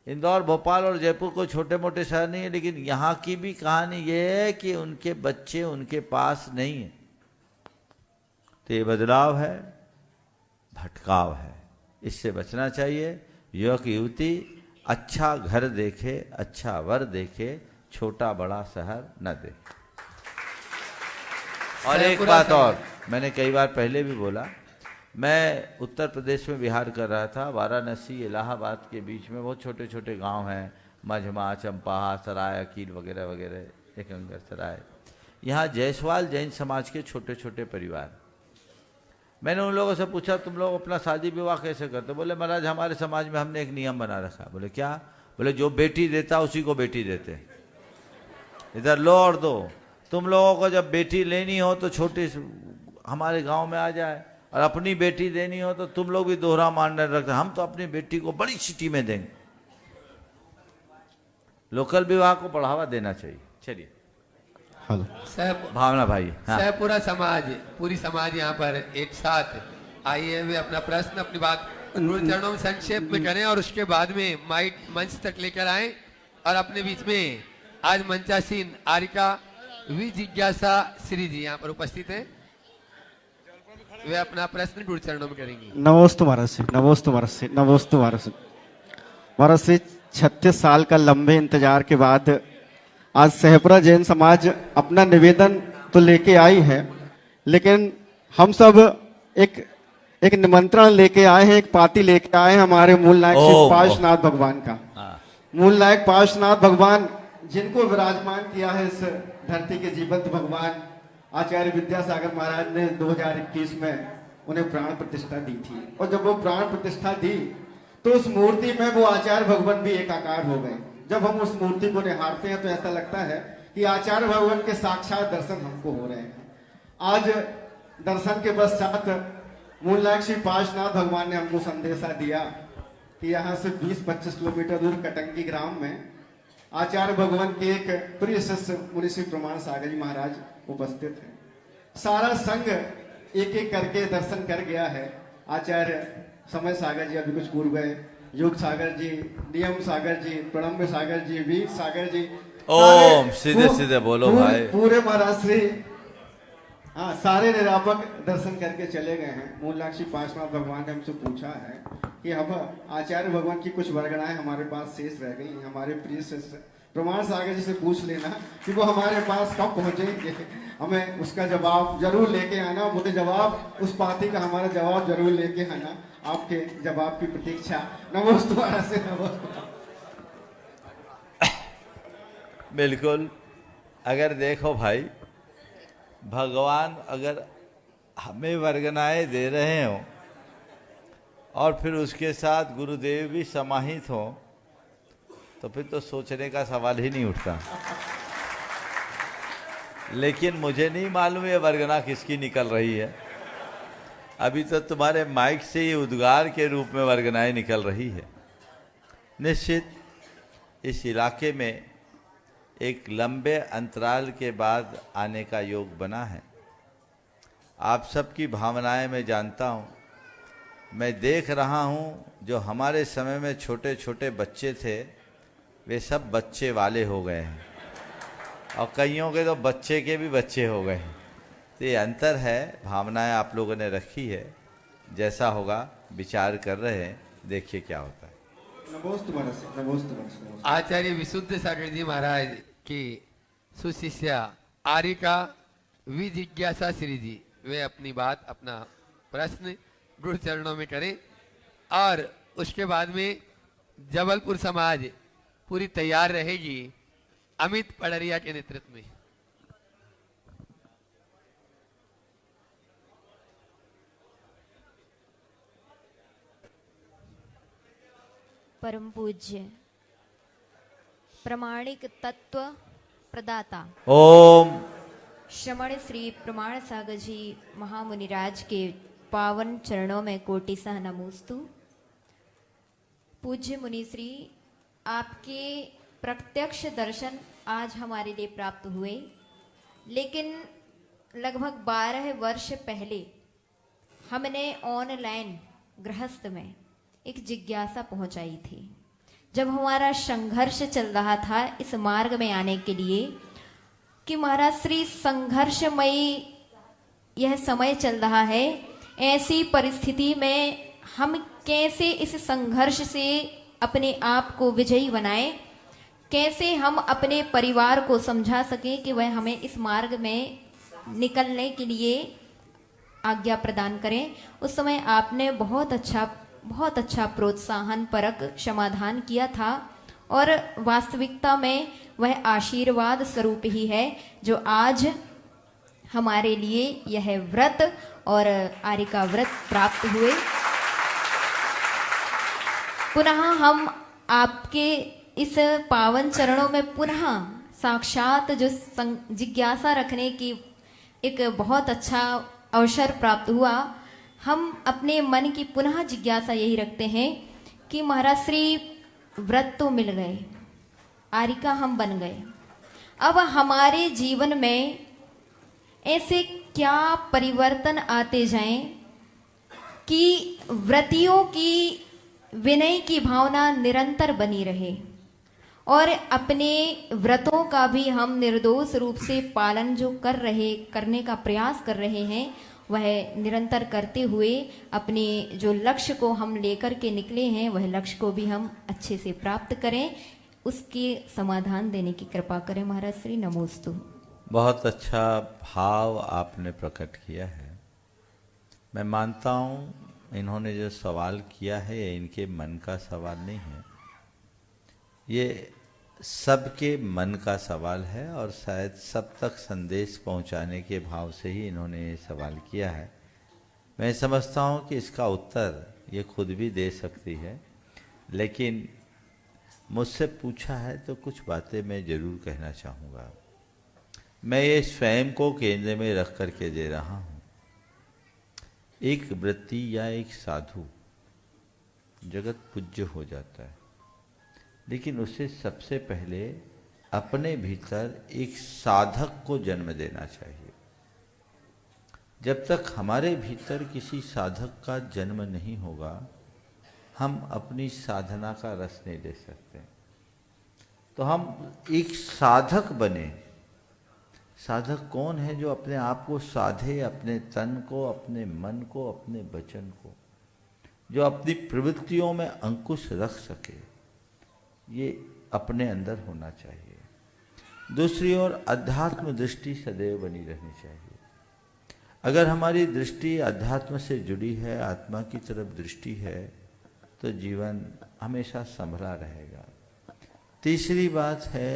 इंदौर, भोपाल और जयपुर कोई छोटे मोटे शहर नहीं है, लेकिन यहाँ की भी कहानी ये है कि उनके बच्चे उनके पास नहीं है। तो ये बदलाव है, भटकाव है, इससे बचना चाहिए। युवक युवती अच्छा घर देखे, अच्छा वर देखे, छोटा बड़ा शहर न देखे। और एक बात और, मैंने कई बार पहले भी बोला, मैं उत्तर प्रदेश में विहार कर रहा था। वाराणसी इलाहाबाद के बीच में बहुत छोटे छोटे गांव हैं, मझमा, चंपाहा, सराय, अकील वगैरह वगैरह, एकंगर सराय। यहाँ जायसवाल जैन समाज के छोटे छोटे परिवार। मैंने उन लोगों से पूछा, तुम लोग अपना शादी विवाह कैसे करते? बोले महाराज हमारे समाज में हमने एक नियम बना रखा। बोले क्या? बोले जो बेटी देता उसी को बेटी देते, इधर लो और दो। तुम लोगों को जब बेटी लेनी हो तो छोटी हमारे गांव में आ जाए, और अपनी बेटी देनी हो तो तुम लोग भी दोहरा मानदंड रखते, हम तो अपनी बेटी को बड़ी सिटी में देंगे। लोकल विवाह को बढ़ावा देना चाहिए। चलिए, हेलो भावना भाई। हाँ। पूरा समाज, पूरी समाज यहाँ पर एक साथ आइए, वे अपना प्रश्न, अपनी बात गुरु चरणों में संक्षेप में करें और उसके बाद में माइक मंच तक लेकर आए। और अपने बीच में आज मंचासीन आरिका वी जिज्ञासा श्री जी यहाँ पर उपस्थित हैं, वे अपना प्रश्न गुरु चरणों में करेंगी। नमोस्तु महाराज से, नमोस्तु महाराज से, नमोस्तु महाराज से। महाराज से 36 साल का लंबे इंतजार के बाद आज सहपुरा जैन समाज अपना निवेदन तो लेके आई है, लेकिन हम सब एक निमंत्रण लेके आए हैं, एक पार्टी लेके आए हैं हमारे मूल नायक श्री पार्श्वनाथ भगवान का। मूल नायक पार्श्वनाथ भगवान जिनको विराजमान किया है इस धरती के जीवंत भगवान आचार्य विद्यासागर महाराज ने 2021 में उन्हें प्राण प्रतिष्ठा दी थी। और जब वो प्राण प्रतिष्ठा दी तो उस मूर्ति में वो आचार्य भगवान भी एकाकार हो गए। जब हम उस मूर्ति को निहारते हैं तो ऐसा लगता है कि आचार्य भगवान के साक्षात दर्शन हमको हो रहे हैं। आज दर्शन के पश्चात मूल नायक श्री पार्श्वनाथ भगवान ने हमको संदेशा दिया कि यहाँ से 20-25 किलोमीटर दूर कटंगी ग्राम में आचार्य भगवान के एक प्रिय शिष्य मुनि श्री प्रमाण सागर जी महाराज उपस्थित हैं। सारा संघ एक एक करके दर्शन कर गया है। आचार्य समय सागर जी अभी कुछ पूर्व गए, योग सागर जी, नियम सागर जी, प्रणम्य सागर जी, वीर सागर जी। ओम सीधे सीधे बोलो भाई। पूरे महाराज श्री हाँ सारे निरापक दर्शन करके चले गए हैं। मूल नायक श्री पार्श्वनाथ भगवान ने हमसे पूछा है कि अब आचार्य भगवान की कुछ वर्गणाएं हमारे पास शेष रह गई। हमारे प्रिय शिष्य प्रमाण सागर जी से पूछ लेना कि वो हमारे पास कब पहुंचेंगे, हमें उसका जवाब जरूर लेके आना। मुझे जवाब उस पार्टी का हमारा जवाब जरूर लेके आना। आपके जवाब की प्रतीक्षा। नमोस्तु से नमोस्तु। बिल्कुल। अगर देखो भाई, भगवान अगर हमें वर्गनाएं दे रहे हो और फिर उसके साथ गुरुदेव भी समाहित हो तो फिर तो सोचने का सवाल ही नहीं उठता। लेकिन मुझे नहीं मालूम ये वर्गना किसकी निकल रही है। अभी तो तुम्हारे माइक से ही उद्गार के रूप में वर्गनाएं निकल रही है। निश्चित इस इलाके में एक लंबे अंतराल के बाद आने का योग बना है। आप सबकी भावनाएं मैं जानता हूँ, मैं देख रहा हूँ। जो हमारे समय में छोटे छोटे बच्चे थे वे सब बच्चे वाले हो गए हैं और कईयों के तो बच्चे के भी बच्चे हो गए हैं। तो ये अंतर है। भावनाएं आप लोगों ने रखी है, जैसा होगा विचार कर रहे हैं, देखिए क्या होता है। आचार्य विशुद्ध सागर जी महाराज की सुशिष्या आरिका विजिज्ञासा श्री जी वे अपनी बात, अपना प्रश्न गुरु चरणों में करें और उसके बाद में जबलपुर समाज पूरी तैयार रहेगी अमित पड़रिया के नेतृत्व में। परम पूज्य प्रमाणिक तत्व प्रदाता ओम श्रमण श्री प्रमाण सागर जी महामुनिराज के पावन चरणों में कोटि सह नमोस्तु। पूज्य मुनि श्री, आपके प्रत्यक्ष दर्शन आज हमारे लिए प्राप्त हुए, लेकिन लगभग 12 वर्ष पहले हमने ऑनलाइन गृहस्थ में एक जिज्ञासा पहुंचाई थी। जब हमारा संघर्ष चल रहा था इस मार्ग में आने के लिए कि महाराज श्री संघर्षमयी यह समय चल रहा है, ऐसी परिस्थिति में हम कैसे इस संघर्ष से अपने आप को विजयी बनाएं, कैसे हम अपने परिवार को समझा सकें कि वह हमें इस मार्ग में निकलने के लिए आज्ञा प्रदान करें। उस समय आपने बहुत अच्छा प्रोत्साहन परक समाधान किया था और वास्तविकता में वह आशीर्वाद स्वरूप ही है जो आज हमारे लिए यह व्रत और आरिका व्रत प्राप्त हुए। पुनः हम आपके इस पावन चरणों में पुनः साक्षात जो जिज्ञासा रखने की एक बहुत अच्छा अवसर प्राप्त हुआ। हम अपने मन की पुनः जिज्ञासा यही रखते हैं कि महाराज श्री व्रत तो मिल गए, आरिका हम बन गए, अब हमारे जीवन में ऐसे क्या परिवर्तन आते जाएं कि व्रतियों की विनय की भावना निरंतर बनी रहे और अपने व्रतों का भी हम निर्दोष रूप से पालन जो करने का प्रयास कर रहे हैं वह निरंतर करते हुए अपने जो लक्ष्य को हम लेकर के निकले हैं वह लक्ष्य को भी हम अच्छे से प्राप्त करें, उसके समाधान देने की कृपा करें महाराज श्री। नमोस्तु। बहुत अच्छा भाव आपने प्रकट किया है। मैं मानता हूँ इन्होंने जो सवाल किया है ये इनके मन का सवाल नहीं है, ये सबके मन का सवाल है और शायद सब तक संदेश पहुंचाने के भाव से ही इन्होंने ये सवाल किया है। मैं समझता हूँ कि इसका उत्तर ये खुद भी दे सकती है, लेकिन मुझसे पूछा है तो कुछ बातें मैं जरूर कहना चाहूँगा। मैं ये स्वयं को केंद्र में रख करके दे रहा हूँ। एक वृत्ति या एक साधु जगत पूज्य हो जाता है, लेकिन उसे सबसे पहले अपने भीतर एक साधक को जन्म देना चाहिए। जब तक हमारे भीतर किसी साधक का जन्म नहीं होगा, हम अपनी साधना का रस नहीं ले सकते। तो हम एक साधक बने। साधक कौन है? जो अपने आप को साधे, अपने तन को, अपने मन को, अपने वचन को, जो अपनी प्रवृत्तियों में अंकुश रख सके, ये अपने अंदर होना चाहिए। दूसरी ओर अध्यात्म दृष्टि सदैव बनी रहनी चाहिए। अगर हमारी दृष्टि अध्यात्म से जुड़ी है, आत्मा की तरफ दृष्टि है, तो जीवन हमेशा संभला रहेगा। तीसरी बात है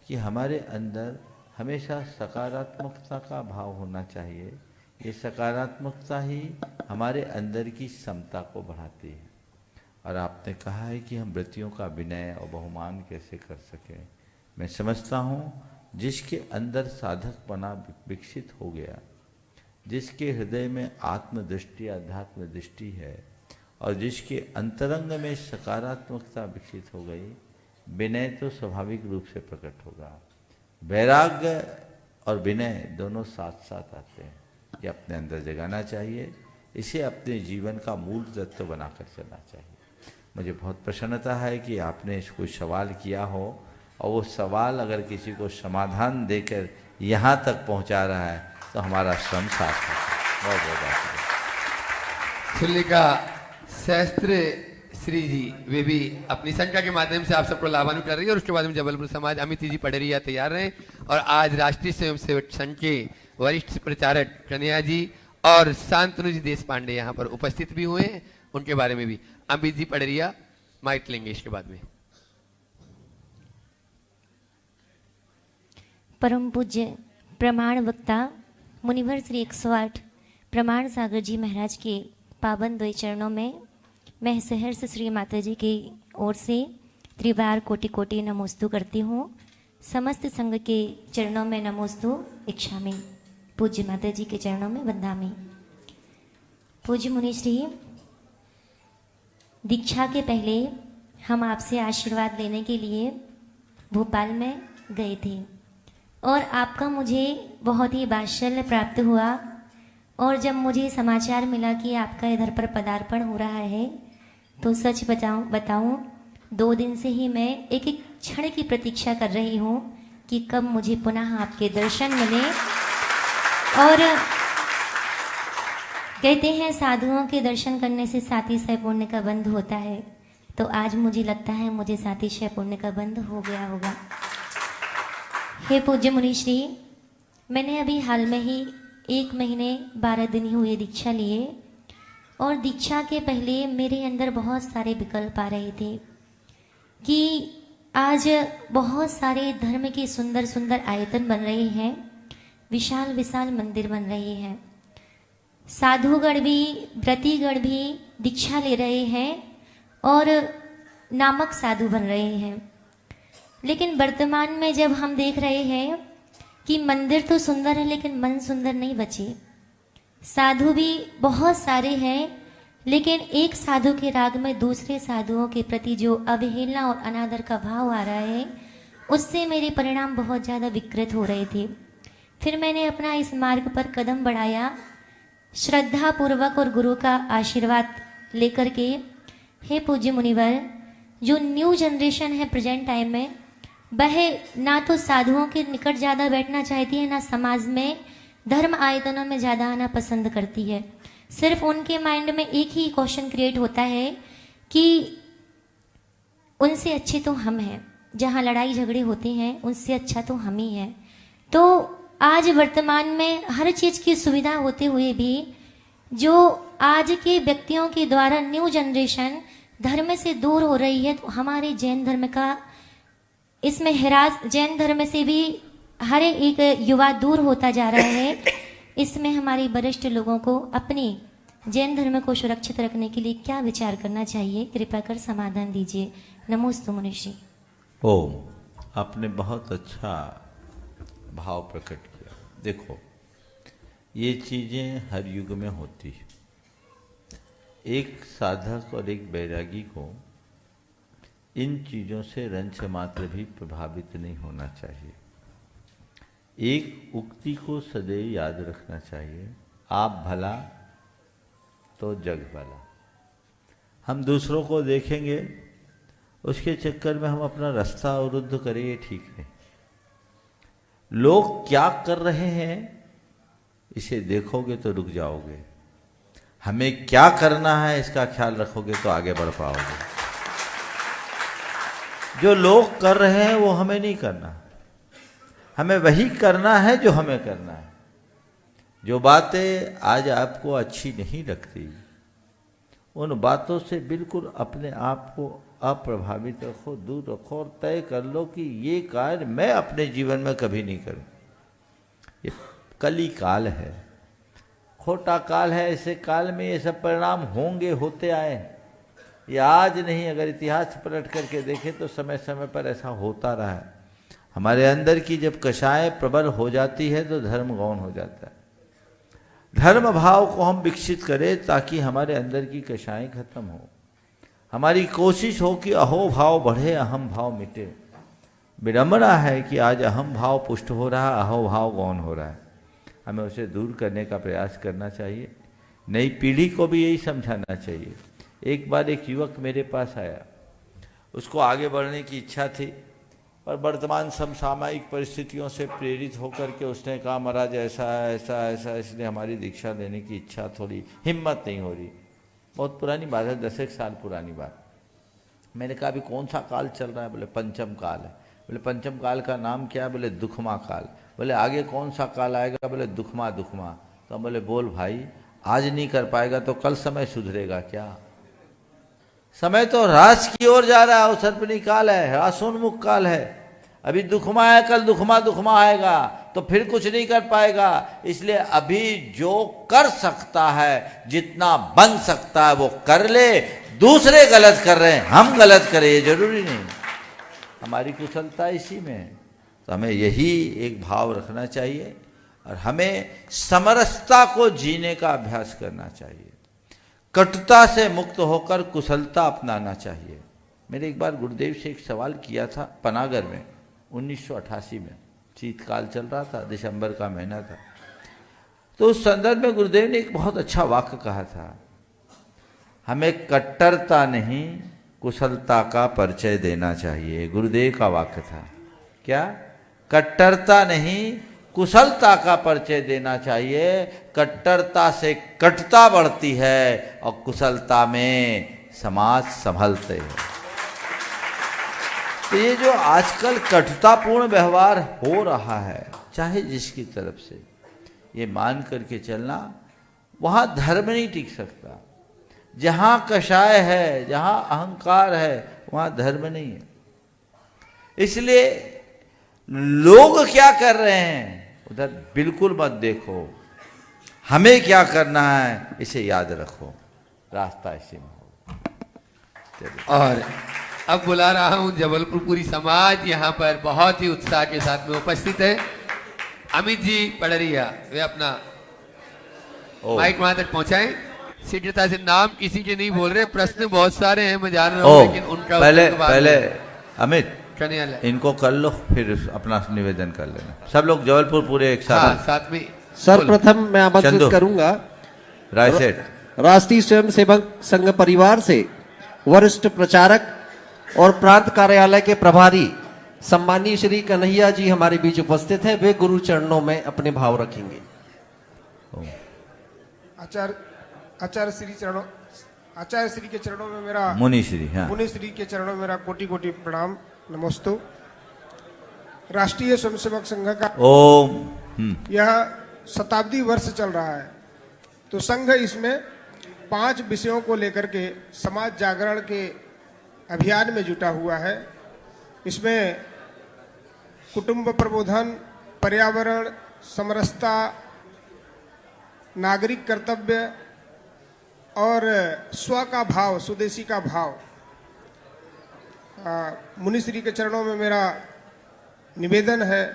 कि हमारे अंदर हमेशा सकारात्मकता का भाव होना चाहिए। ये सकारात्मकता ही हमारे अंदर की समता को बढ़ाती है। और आपने कहा है कि हम वृत्तियों का विनय और बहुमान कैसे कर सकें। मैं समझता हूँ जिसके अंदर साधक बना विकसित हो गया, जिसके हृदय में आत्मदृष्टि, अध्यात्म दृष्टि है और जिसके अंतरंग में सकारात्मकता विकसित हो गई, विनय तो स्वाभाविक रूप से प्रकट होगा। वैराग्य और विनय दोनों साथ साथ आते हैं। ये अपने अंदर जगाना चाहिए, इसे अपने जीवन का मूल तत्व बनाकर चलना चाहिए। मुझे बहुत प्रसन्नता है कि आपने कोई सवाल किया हो और वो सवाल अगर किसी को समाधान देकर यहाँ तक पहुँचा रहा है तो हमारा श्रम सार्थक है। बहुत बहुत धन्यवाद। सुलिका शास्त्री श्री जी वे भी अपनी संख्या के माध्यम से आप सबको लाभान्वित कर रही है। और उसके बाद में जबलपुर समाज अमित जी पडरिया तैयार रहे। और आज राष्ट्रीय स्वयंसेवक संघ के वरिष्ठ प्रचारक कन्हैया जी और शांतनु जी देश पांडे यहाँ पर उपस्थित भी हुए हैं। उनके बारे में भी अमित जी पडरिया माइक लेंगे इसके बाद में। परम पूज्य प्रमाण वक्ता मुनिवर श्री 108 प्रमाण सागर जी महाराज के पावन द्वय चरणों में मैं सहर्ष श्री माता जी की ओर से त्रिवार कोटि कोटि नमोस्तु करती हूँ। समस्त संघ के चरणों में नमोस्तु इच्छामि, पूज्य माता जी के चरणों में वंदामि। पूज्य मुनिश्री, दीक्षा के पहले हम आपसे आशीर्वाद लेने के लिए भोपाल में गए थे और आपका मुझे बहुत ही वात्सल्य प्राप्त हुआ। और जब मुझे समाचार मिला कि आपका इधर पर पदार्पण हो रहा है तो सच बताऊं 2 दिन से ही मैं एक एक क्षण की प्रतीक्षा कर रही हूँ कि कब मुझे पुनः आपके दर्शन मिले। और कहते हैं साधुओं के दर्शन करने से सातिशय पुण्य का बंध होता है, तो आज मुझे लगता है मुझे सातिशय पुण्य का बंध हो गया होगा। हे पूज्य मुनिश्री, मैंने अभी हाल में ही 1 महीने 12 दिन ही हुए दीक्षा लिए और दीक्षा के पहले मेरे अंदर बहुत सारे विकल्प आ रहे थे कि आज बहुत सारे धर्म के सुंदर सुंदर आयतन बन रहे हैं, विशाल विशाल मंदिर बन रहे हैं, साधुगण भी व्रतीगण भी दीक्षा ले रहे हैं और नामक साधु बन रहे हैं। लेकिन वर्तमान में जब हम देख रहे हैं कि मंदिर तो सुंदर है लेकिन मन सुंदर नहीं बचे, साधु भी बहुत सारे हैं लेकिन एक साधु के राग में दूसरे साधुओं के प्रति जो अवहेलना और अनादर का भाव आ रहा है, उससे मेरे परिणाम बहुत ज़्यादा विकृत हो रहे थे। फिर मैंने अपना इस मार्ग पर कदम बढ़ाया, श्रद्धा पूर्वक और गुरु का आशीर्वाद लेकर के। हे पूज्य मुनिवर, जो न्यू जनरेशन है प्रेजेंट टाइम में, वह ना तो साधुओं के निकट ज़्यादा बैठना चाहती है, ना समाज में धर्म आयतनों में ज़्यादा आना पसंद करती है। सिर्फ उनके माइंड में एक ही क्वेश्चन क्रिएट होता है कि उनसे अच्छे तो हम हैं, जहाँ लड़ाई झगड़े होते हैं उनसे अच्छा तो हम ही हैं। तो आज वर्तमान में हर चीज़ की सुविधा होते हुए भी जो आज के व्यक्तियों के द्वारा न्यू जनरेशन धर्म से दूर हो रही है, तो हमारे जैन धर्म का इसमें जैन धर्म से भी हर एक युवा दूर होता जा रहा है। इसमें हमारे वरिष्ठ लोगों को अपनी जैन धर्म को सुरक्षित रखने के लिए क्या विचार करना चाहिए, कृपया कर समाधान दीजिए। नमोस्तु मुनिषि। ओम, आपने बहुत अच्छा भाव प्रकट किया। देखो, ये चीजें हर युग में होती है। एक साधक और एक बैरागी को इन चीजों से रंच मात्र भी प्रभावित नहीं होना चाहिए। एक उक्ति को सदैव याद रखना चाहिए, आप भला तो जग भला। हम दूसरों को देखेंगे, उसके चक्कर में हम अपना रास्ता अवरुद्ध करें, ये ठीक नहीं। लोग क्या कर रहे हैं इसे देखोगे तो रुक जाओगे, हमें क्या करना है इसका ख्याल रखोगे तो आगे बढ़ पाओगे। जो लोग कर रहे हैं वो हमें नहीं करना, हमें वही करना है जो हमें करना है। जो बातें आज आपको अच्छी नहीं लगती, उन बातों से बिल्कुल अपने आप को अप्रभावित रखो, दूर रखो और तय कर लो कि ये कार्य मैं अपने जीवन में कभी नहीं करूं। ये कली काल है, खोटा काल है। ऐसे काल में ये सब परिणाम होंगे, होते आए। ये आज नहीं, अगर इतिहास पलट करके देखें तो समय समय पर ऐसा होता रहा है। हमारे अंदर की जब कषाय प्रबल हो जाती है तो धर्म गौण हो जाता है। धर्म भाव को हम विकसित करें ताकि हमारे अंदर की कषाय खत्म हो। हमारी कोशिश हो कि अहो भाव बढ़े, अहम भाव मिटे। विडंबना है कि आज अहम भाव पुष्ट हो रहा, अहो भाव गौण हो रहा है। हमें उसे दूर करने का प्रयास करना चाहिए। नई पीढ़ी को भी यही समझाना चाहिए। एक बार एक युवक मेरे पास आया, उसको आगे बढ़ने की इच्छा थी, पर वर्तमान समसामयिक परिस्थितियों से प्रेरित होकर के उसने कहा, महाराज ऐसा ऐसा ऐसा, इसलिए हमारी दीक्षा लेने की इच्छा, थोड़ी हिम्मत नहीं हो रही। बहुत पुरानी बात है, 10 साल पुरानी बात। मैंने कहा अभी कौन सा काल चल रहा है? बोले पंचम काल है। बोले पंचम काल का नाम क्या है? बोले दुखमा काल। बोले आगे कौन सा काल आएगा? बोले दुखमा दुखमा। तो हम बोले बोल भाई, आज नहीं कर पाएगा तो कल समय सुधरेगा क्या? समय तो ह्रास की ओर जा रहा है, वो सर्पनी काल है, ह्रासोन्मुख काल है। अभी दुखमा है, कल दुखमा दुखमा आएगा तो फिर कुछ नहीं कर पाएगा। इसलिए अभी जो कर सकता है, जितना बन सकता है वो कर ले। दूसरे गलत कर रहे हैं, हम गलत करें ये जरूरी नहीं। हमारी कुशलता इसी में है। तो हमें यही एक भाव रखना चाहिए और हमें समरसता को जीने का अभ्यास करना चाहिए। कटुता से मुक्त होकर कुशलता अपनाना चाहिए। मेरे एक बार गुरुदेव से एक सवाल किया था पनागर में 1988 में, शीतकाल चल रहा था, दिसंबर का महीना था। तो उस संदर्भ में गुरुदेव ने एक बहुत अच्छा वाक्य कहा था, हमें कट्टरता नहीं कुशलता का परिचय देना चाहिए। गुरुदेव का वाक्य था क्या? कट्टरता नहीं कुशलता का परिचय देना चाहिए। कट्टरता से कटता बढ़ती है और कुशलता में समाज संभलते हैं। तो ये जो आजकल कटुतापूर्ण व्यवहार हो रहा है, चाहे जिसकी तरफ से, ये मान करके चलना, वहाँ धर्म नहीं टिक सकता। जहाँ कषाय है, जहाँ अहंकार है, वहाँ धर्म नहीं है। इसलिए लोग क्या कर रहे हैं उधर बिल्कुल मत देखो, हमें क्या करना है इसे याद रखो, रास्ता इसी में हो। और अब बुला रहा हूं जबलपुर पूरी समाज यहाँ पर बहुत ही उत्साह के साथ में उपस्थित है। अमित जी पड़रिया, वे अपना माइक वहां तक पहुंचाएं। शीघ्रता से नाम किसी के नहीं बोल रहे, प्रश्न बहुत सारे हैं मैं जान रहा हूं, लेकिन उनका पहले अमित इनको कर लो, फिर अपना निवेदन कर लेना। सब लोग जबलपुर पूरे एक साथ में। सर्वप्रथम मैं आमंत्रित करूंगा रायसेठ राष्ट्रीय स्वयंसेवक संघ परिवार से वरिष्ठ प्रचारक और प्रांत कार्यालय के प्रभारी सम्मानीय श्री कन्हैया जी हमारे बीच उपस्थित हैं। वे गुरु चरणों में अपने भाव रखेंगे। आचार्य श्री के चरणों में मेरा मुनि श्री, हाँ। मुनि श्री के चरणों में मेरा कोटि कोटि प्रणाम, नमोस्तु। राष्ट्रीय स्वयंसेवक संघ का ओम यह शताब्दी वर्ष चल रहा है तो संघ इसमें 5 विषयों को लेकर के समाज जागरण के अभियान में जुटा हुआ है। इसमें कुटुंब प्रबोधन, पर्यावरण, समरसता, नागरिक कर्तव्य और स्व का भाव, स्वदेशी का भाव। मुनि श्री के चरणों में मेरा निवेदन है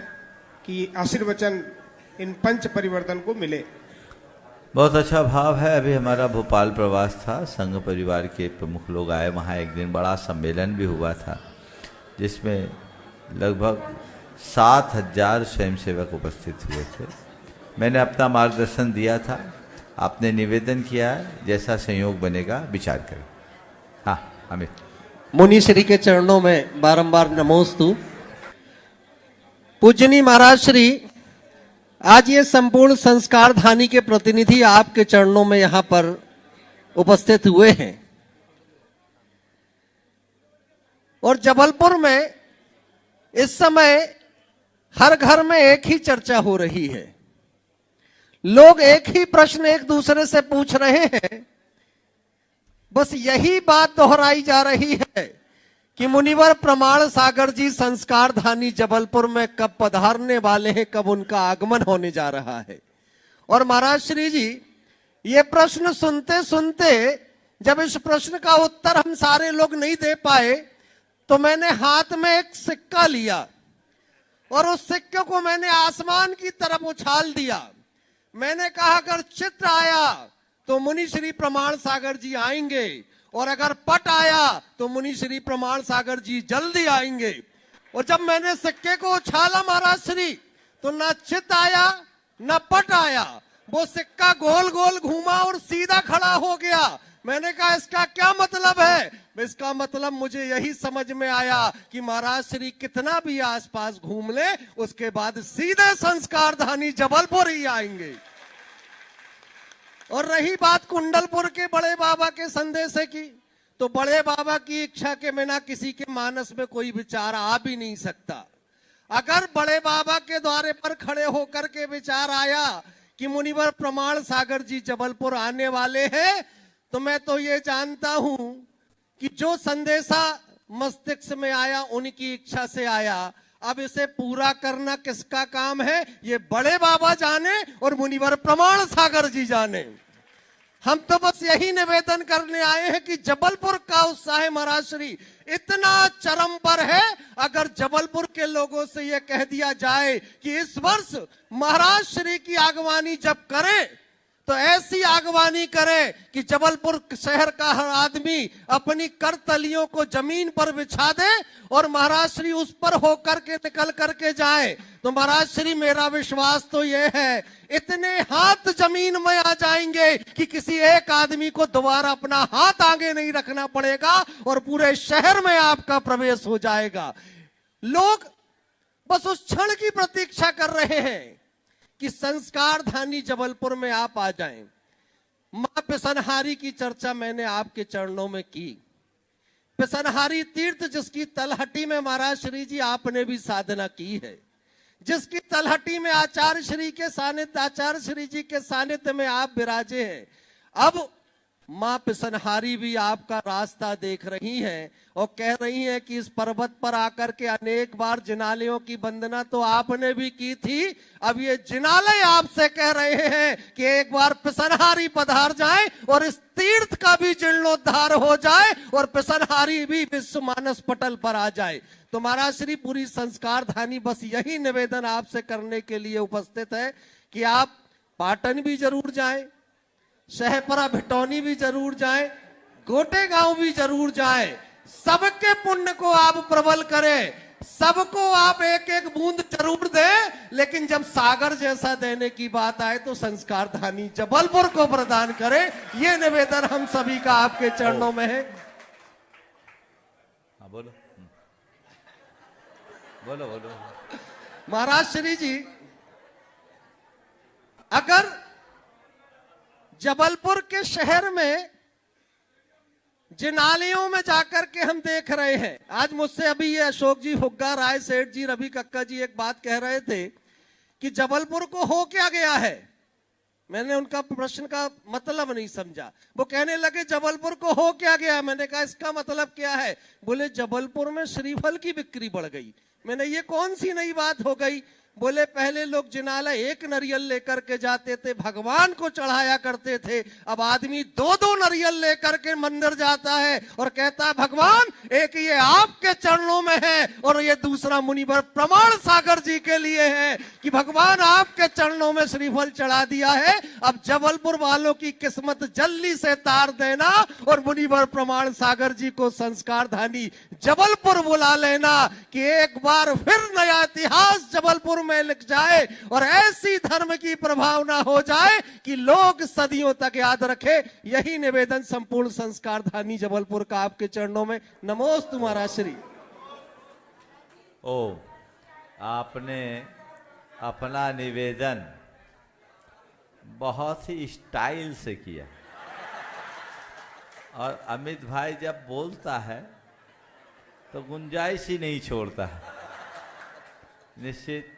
कि आशीर्वचन इन पंच परिवर्तन को मिले। बहुत अच्छा भाव है। अभी हमारा भोपाल प्रवास था, संघ परिवार के प्रमुख लोग आए, वहाँ एक दिन बड़ा सम्मेलन भी हुआ था जिसमें लगभग 7,000 स्वयंसेवक उपस्थित हुए थे। मैंने अपना मार्गदर्शन दिया था, आपने निवेदन किया है, जैसा संयोग बनेगा विचार करें। हाँ अमित। मुनि श्री के चरणों में बारंबार नमोस्तु। पूजनीय महाराज श्री, आज ये संपूर्ण संस्कार धानी के प्रतिनिधि आपके चरणों में यहां पर उपस्थित हुए हैं और जबलपुर में इस समय हर घर में एक ही चर्चा हो रही है। लोग एक ही प्रश्न एक दूसरे से पूछ रहे हैं, बस यही बात दोहराई जा रही है कि मुनिवर प्रमाण सागर जी संस्कार धानी जबलपुर में कब पधारने वाले हैं, कब उनका आगमन होने जा रहा है। और महाराज श्री जी, ये प्रश्न सुनते सुनते जब इस प्रश्न का उत्तर हम सारे लोग नहीं दे पाए तो मैंने हाथ में एक सिक्का लिया और उस सिक्के को मैंने आसमान की तरफ उछाल दिया। मैंने कहा अगर चित्र आया तो मुनि श्री प्रमाण सागर जी आएंगे और अगर पट आया तो मुनि श्री प्रमाण सागर जी जल्दी आएंगे। और जब मैंने सिक्के को उछाला महाराज श्री, तो ना चित आया ना पट आया, वो सिक्का गोल गोल घूमा और सीधा खड़ा हो गया। मैंने कहा इसका क्या मतलब है? इसका मतलब मुझे यही समझ में आया कि महाराज श्री कितना भी आसपास घूम ले, उसके बाद सीधे संस्कार धानी जबलपुर ही आएंगे। और रही बात कुंडलपुर के बड़े बाबा के संदेश की, तो बड़े बाबा की इच्छा के बिना किसी के मानस में कोई विचार आ भी नहीं सकता। अगर बड़े बाबा के द्वारे पर खड़े होकर के विचार आया कि मुनिवर प्रमाण सागर जी जबलपुर आने वाले हैं, तो मैं तो ये जानता हूं कि जो संदेशा मस्तिष्क में आया उनकी इच्छा से आया। अब इसे पूरा करना किसका काम है, ये बड़े बाबा जाने और मुनिवर प्रमाण सागर जी जाने। हम तो बस यही निवेदन करने आए हैं कि जबलपुर का उत्साह महाराज श्री इतना चरम पर है, अगर जबलपुर के लोगों से यह कह दिया जाए कि इस वर्ष महाराज श्री की आगवानी जब करें तो ऐसी आगवानी करे कि जबलपुर शहर का हर आदमी अपनी करतलियों को जमीन पर बिछा दे और महाराज श्री उस पर होकर के निकल करके जाए, तो महाराज श्री मेरा विश्वास तो यह है इतने हाथ जमीन में आ जाएंगे कि किसी एक आदमी को दोबारा अपना हाथ आगे नहीं रखना पड़ेगा और पूरे शहर में आपका प्रवेश हो जाएगा। लोग बस उस क्षण की प्रतीक्षा कर रहे हैं कि संस्कार धानी जबलपुर में आप आ जाएं। मां पिसनहारी की चर्चा मैंने आपके चरणों में की। पिसनहारी तीर्थ जिसकी तलहटी में महाराज श्री जी आपने भी साधना की है, जिसकी तलहटी में आचार्य श्री के सानिध्य, आचार्य श्री जी के सानिध्य में आप विराजे हैं। अब मां पिसनहारी भी आपका रास्ता देख रही हैं और कह रही हैं कि इस पर्वत पर आकर के अनेक बार जिनालयों की वंदना तो आपने भी की थी, अब ये जिनालय आपसे कह रहे हैं कि एक बार पिसनहारी पधार जाए और इस तीर्थ का भी जीर्णोद्धार हो जाए और पिसनहारी भी विश्व मानस पटल पर आ जाए। तो महाराज श्री पूरी संस्कार धानी बस यही निवेदन आपसे करने के लिए उपस्थित है कि आप पाटन भी जरूर जाएं, शहपरा भिटौनी भी जरूर जाएं, गोटे गांव भी जरूर जाएं, सबके पुण्य को आप प्रबल करें, सबको आप एक एक बूंद जरूर दें, लेकिन जब सागर जैसा देने की बात आए तो संस्कार धानी जबलपुर को प्रदान करें। ये निवेदन हम सभी का आपके चरणों में है। बोलो बोलो बोलो। महाराज श्री जी, अगर जबलपुर के शहर में जिनालयों में जाकर के हम देख रहे हैं, आज मुझसे अभी ये अशोक जी हुग्गा, राय सेठ जी, रवि कक्का जी एक बात कह रहे थे कि जबलपुर को हो क्या गया है, मैंने उनका प्रश्न का मतलब नहीं समझा। वो कहने लगे जबलपुर को हो क्या गया? मैंने कहा इसका मतलब क्या है? बोले जबलपुर में श्रीफल की बिक्री बढ़ गई। मैंने ये कौन सी नई बात हो गई? बोले पहले लोग जिनाला एक नारियल लेकर के जाते थे, भगवान को चढ़ाया करते थे। अब आदमी दो दो नारियल लेकर के मंदिर जाता है और कहता है भगवान एक ये आपके चरणों में है और ये दूसरा मुनिवर प्रमाण सागर जी के लिए है कि भगवान आपके चरणों में श्रीफल चढ़ा दिया है। अब जबलपुर वालों की किस्मत जल्दी से तार देना और मुनिवर प्रमाण सागर जी को संस्कार धानी जबलपुर बुला लेना कि एक बार फिर नया इतिहास जबलपुर में लिख जाए और ऐसी धर्म की प्रभावना हो जाए कि लोग सदियों तक याद रखे। यही निवेदन संपूर्ण संस्कार धानी जबलपुर का आपके चरणों में। नमोस्तु महाराज श्री। ओ, आपने अपना निवेदन बहुत ही स्टाइल से किया और अमित भाई जब बोलता है तो गुंजाइश ही नहीं छोड़ता है। निश्चित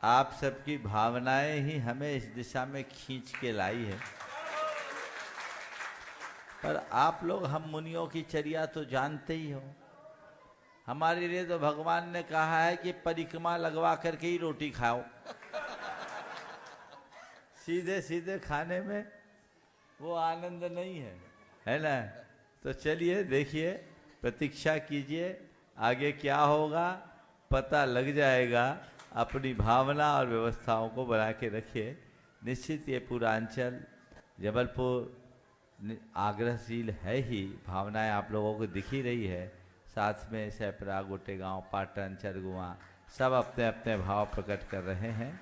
आप सबकी भावनाएं ही हमें इस दिशा में खींच के लाई है। पर आप लोग हम मुनियों की चर्या तो जानते ही हो। हमारे लिए तो भगवान ने कहा है कि परिक्रमा लगवा करके ही रोटी खाओ। सीधे सीधे खाने में वो आनंद नहीं है ना? तो चलिए देखिए, प्रतीक्षा कीजिए, आगे क्या होगा पता लग जाएगा। अपनी भावना और व्यवस्थाओं को बना के रखिए। निश्चित ये पूर्वांचल जबलपुर आग्रहशील है ही, भावनाएं आप लोगों को दिख ही रही है। साथ में सैपरा, गोटेगांव, पाटन, चरगुआ सब अपने अपने भाव प्रकट कर रहे हैं।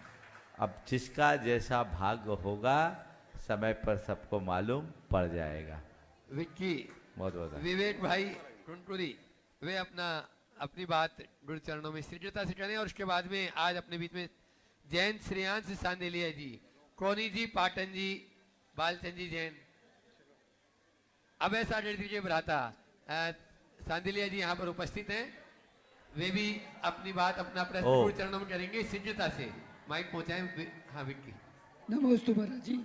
अब जिसका जैसा भाग्य होगा समय पर सबको मालूम पड़ जाएगा। विक्की, बहुत बहुत विवेक भाई टुनटुरी, वे अपनी बात गुरु चरणों में शीघ्रता से करें और उसके बाद में आज अपने बीच में जैन श्रेयांश सांदेलिया जी, कोनी जी, पाटन जी, बालचंद जी जैन, अब ऐसा दीजिए भ्राता सांदेलिया जी यहाँ पर उपस्थित हैं। वे भी अपनी बात अपना प्रश्न गुरु चरणों में करेंगे। शीघ्रता से माइक पहुंचाएं। हाँ विक्की। नमोस्तु महाराज जी।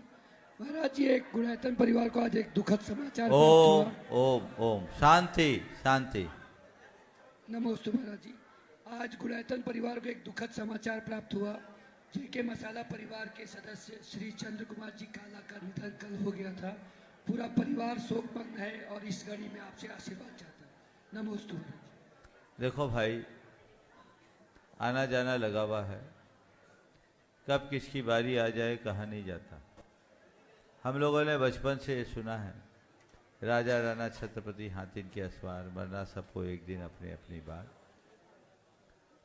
महाराज जी, एक गुणायतन परिवार को आज एक दुखद समाचार ओम ओम ओम शांति शांति। नमोस्तु महाराज जी। आज गुणायतन परिवार को एक दुखद समाचार प्राप्त हुआ। जेके मसाला परिवार के सदस्य श्री चंद्र कुमार जी काला का निधन कल हो गया था। पूरा परिवार शोकमग्न है और इस घड़ी में आपसे आशीर्वाद चाहता है। नमोस्तु महाराज। देखो भाई, आना जाना लगा हुआ है, कब किसकी बारी आ जाए कहा नहीं जाता। हम लोगों ने बचपन से ये सुना है, राजा राणा छत्रपति हाथिन के असवार, मरना सबको एक दिन अपनी अपनी बात।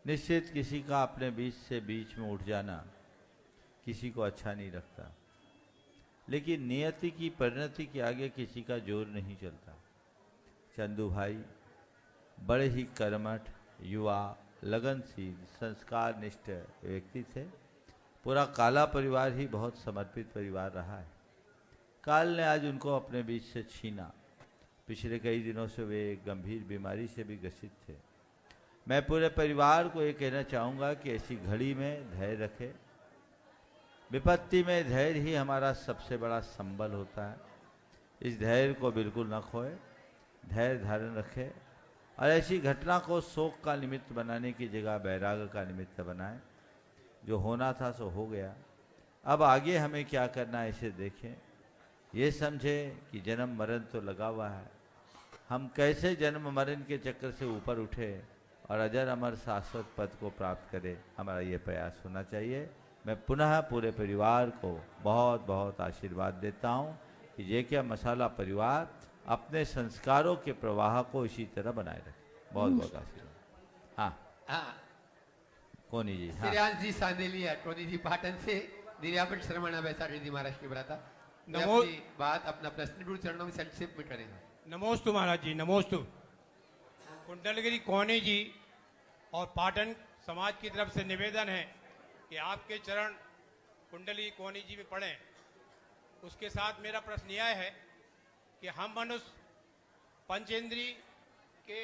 निश्चित किसी का अपने बीच में उठ जाना किसी को अच्छा नहीं लगता, लेकिन नियति की परिणति के आगे किसी का जोर नहीं चलता। चंदू भाई बड़े ही कर्मठ, युवा, लगनशील, संस्कारनिष्ठ व्यक्ति थे। पूरा काला परिवार ही बहुत समर्पित परिवार रहा है। काल ने आज उनको अपने बीच से छीना। पिछले कई दिनों से वे एक गंभीर बीमारी से भी ग्रसित थे। मैं पूरे परिवार को ये कहना चाहूँगा कि ऐसी घड़ी में धैर्य रखें। विपत्ति में धैर्य ही हमारा सबसे बड़ा संबल होता है। इस धैर्य को बिल्कुल न खोए, धैर्य धारण रखें और ऐसी घटना को शोक का निमित्त बनाने की जगह वैराग्य का निमित्त बनाएं। जो होना था सो हो गया, अब आगे हमें क्या करना है इसे देखें। ये समझें कि जन्म मरण तो लगा हुआ है, हम कैसे जन्म मरण के चक्कर से ऊपर उठे और अजर अमर शाश्वत पद को प्राप्त करें, हमारा ये प्रयास होना चाहिए। मैं पुनः पूरे परिवार को बहुत बहुत आशीर्वाद देता हूँ कि जेके मसाला परिवार अपने संस्कारों के प्रवाह को इसी तरह बनाए रखे। बहुत बहुत आशीर्वाद। हाँ कोनी जी। श्रेयांश जी सांदेलिया, कोनी जी पाटन से, निर्यापन श्रवण वैसाखी जी महाराष्ट्र के भ्राता, अपनी बात अपना प्रश्न गुरु चरणों में संक्षेप में करेंगे। नमोस्तु महाराज जी, नमोस्तु। कुंडलगिरी कोनी जी और पाटन समाज की तरफ से निवेदन है कि आपके चरण कुंडली कोनी जी में पढ़ें। उसके साथ मेरा प्रश्न यह है कि हम मनुष्य पंचेंद्रिय के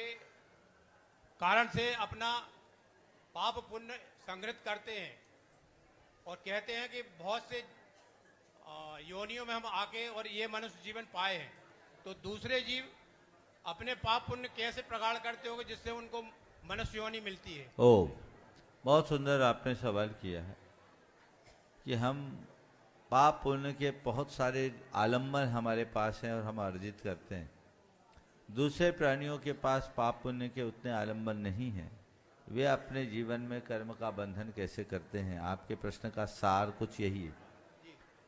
कारण से अपना पाप पुण्य संग्रहित करते हैं और कहते हैं कि बहुत से योनियों में हम आके और ये मनुष्य जीवन पाए हैं, तो दूसरे जीव अपने पाप पुण्य कैसे प्रगाढ़ करते होंगे जिससे उनको मनुष्य योनि मिलती है? ओ, बहुत सुंदर आपने सवाल किया है कि हम पाप पुण्य के बहुत सारे आलम्बन हमारे पास हैं और हम अर्जित करते हैं। दूसरे प्राणियों के पास पाप पुण्य के उतने आलम्बन नहीं हैं। वे अपने जीवन में कर्म का बंधन कैसे करते हैं? आपके प्रश्न का सार कुछ यही है।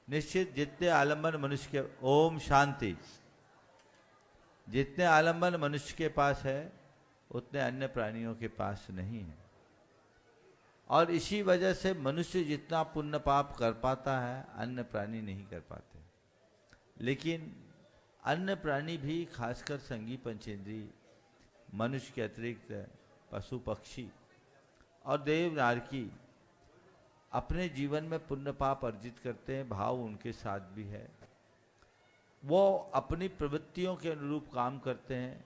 निश्चित जितने आलम्बन मनुष्य के, ओम शांति, जितने आलम्बन मनुष्य के पास है उतने अन्य प्राणियों के पास नहीं है। और इसी वजह से मनुष्य जितना पुण्य पाप कर पाता है अन्य प्राणी नहीं कर पाते। लेकिन अन्य प्राणी भी, खासकर संगी पंचेंद्री, मनुष्य के अतिरिक्त पशु पक्षी और देव नारकी अपने जीवन में पुण्य पाप अर्जित करते हैं। भाव उनके साथ भी है, वो अपनी प्रवृत्तियों के अनुरूप काम करते हैं।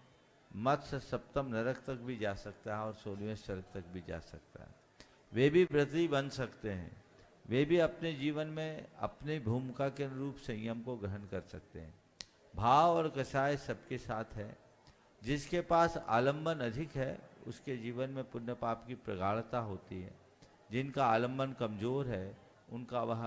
मत्स्य सप्तम नरक तक भी जा सकता है और 16वें स्वर्ग तक भी जा सकता है। वे भी व्रती बन सकते हैं। वे भी अपने जीवन में अपनी भूमिका के अनुरूप संयम को ग्रहण कर सकते हैं। भाव और कषाय सबके साथ है। जिसके पास आलम्बन अधिक है उसके जीवन में पुण्य पाप की प्रगाढ़ता होती है। जिनका आलम्बन कमजोर है उनका वह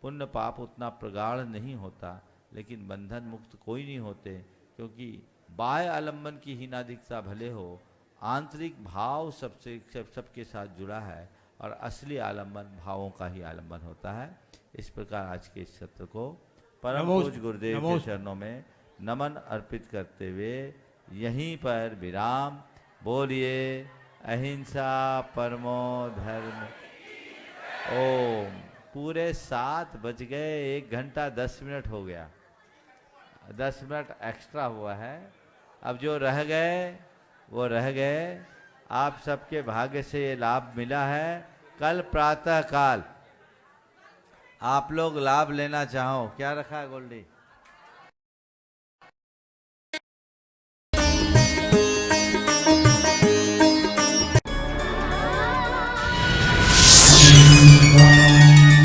पुण्य पाप उतना प्रगाढ़ नहीं होता। लेकिन बंधन मुक्त कोई नहीं होते, क्योंकि बाह्य आलम्बन की हीनाधिकता भले हो, आंतरिक भाव सबके साथ जुड़ा है और असली आलम्बन भावों का ही आलम्बन होता है। इस प्रकार आज के इस सत्र को परम पूज्य गुरुदेव के चरणों में नमन अर्पित करते हुए यहीं पर विराम। बोलिए अहिंसा परमो धर्म। ओम। पूरे 7 बज गए, 1 घंटा 10 मिनट हो गया, 10 मिनट एक्स्ट्रा हुआ है। अब जो रह गए वो रह गए। आप सबके भाग्य से ये लाभ मिला है। कल प्रातः काल आप लोग लाभ लेना चाहो, क्या रखा है गोल्डी?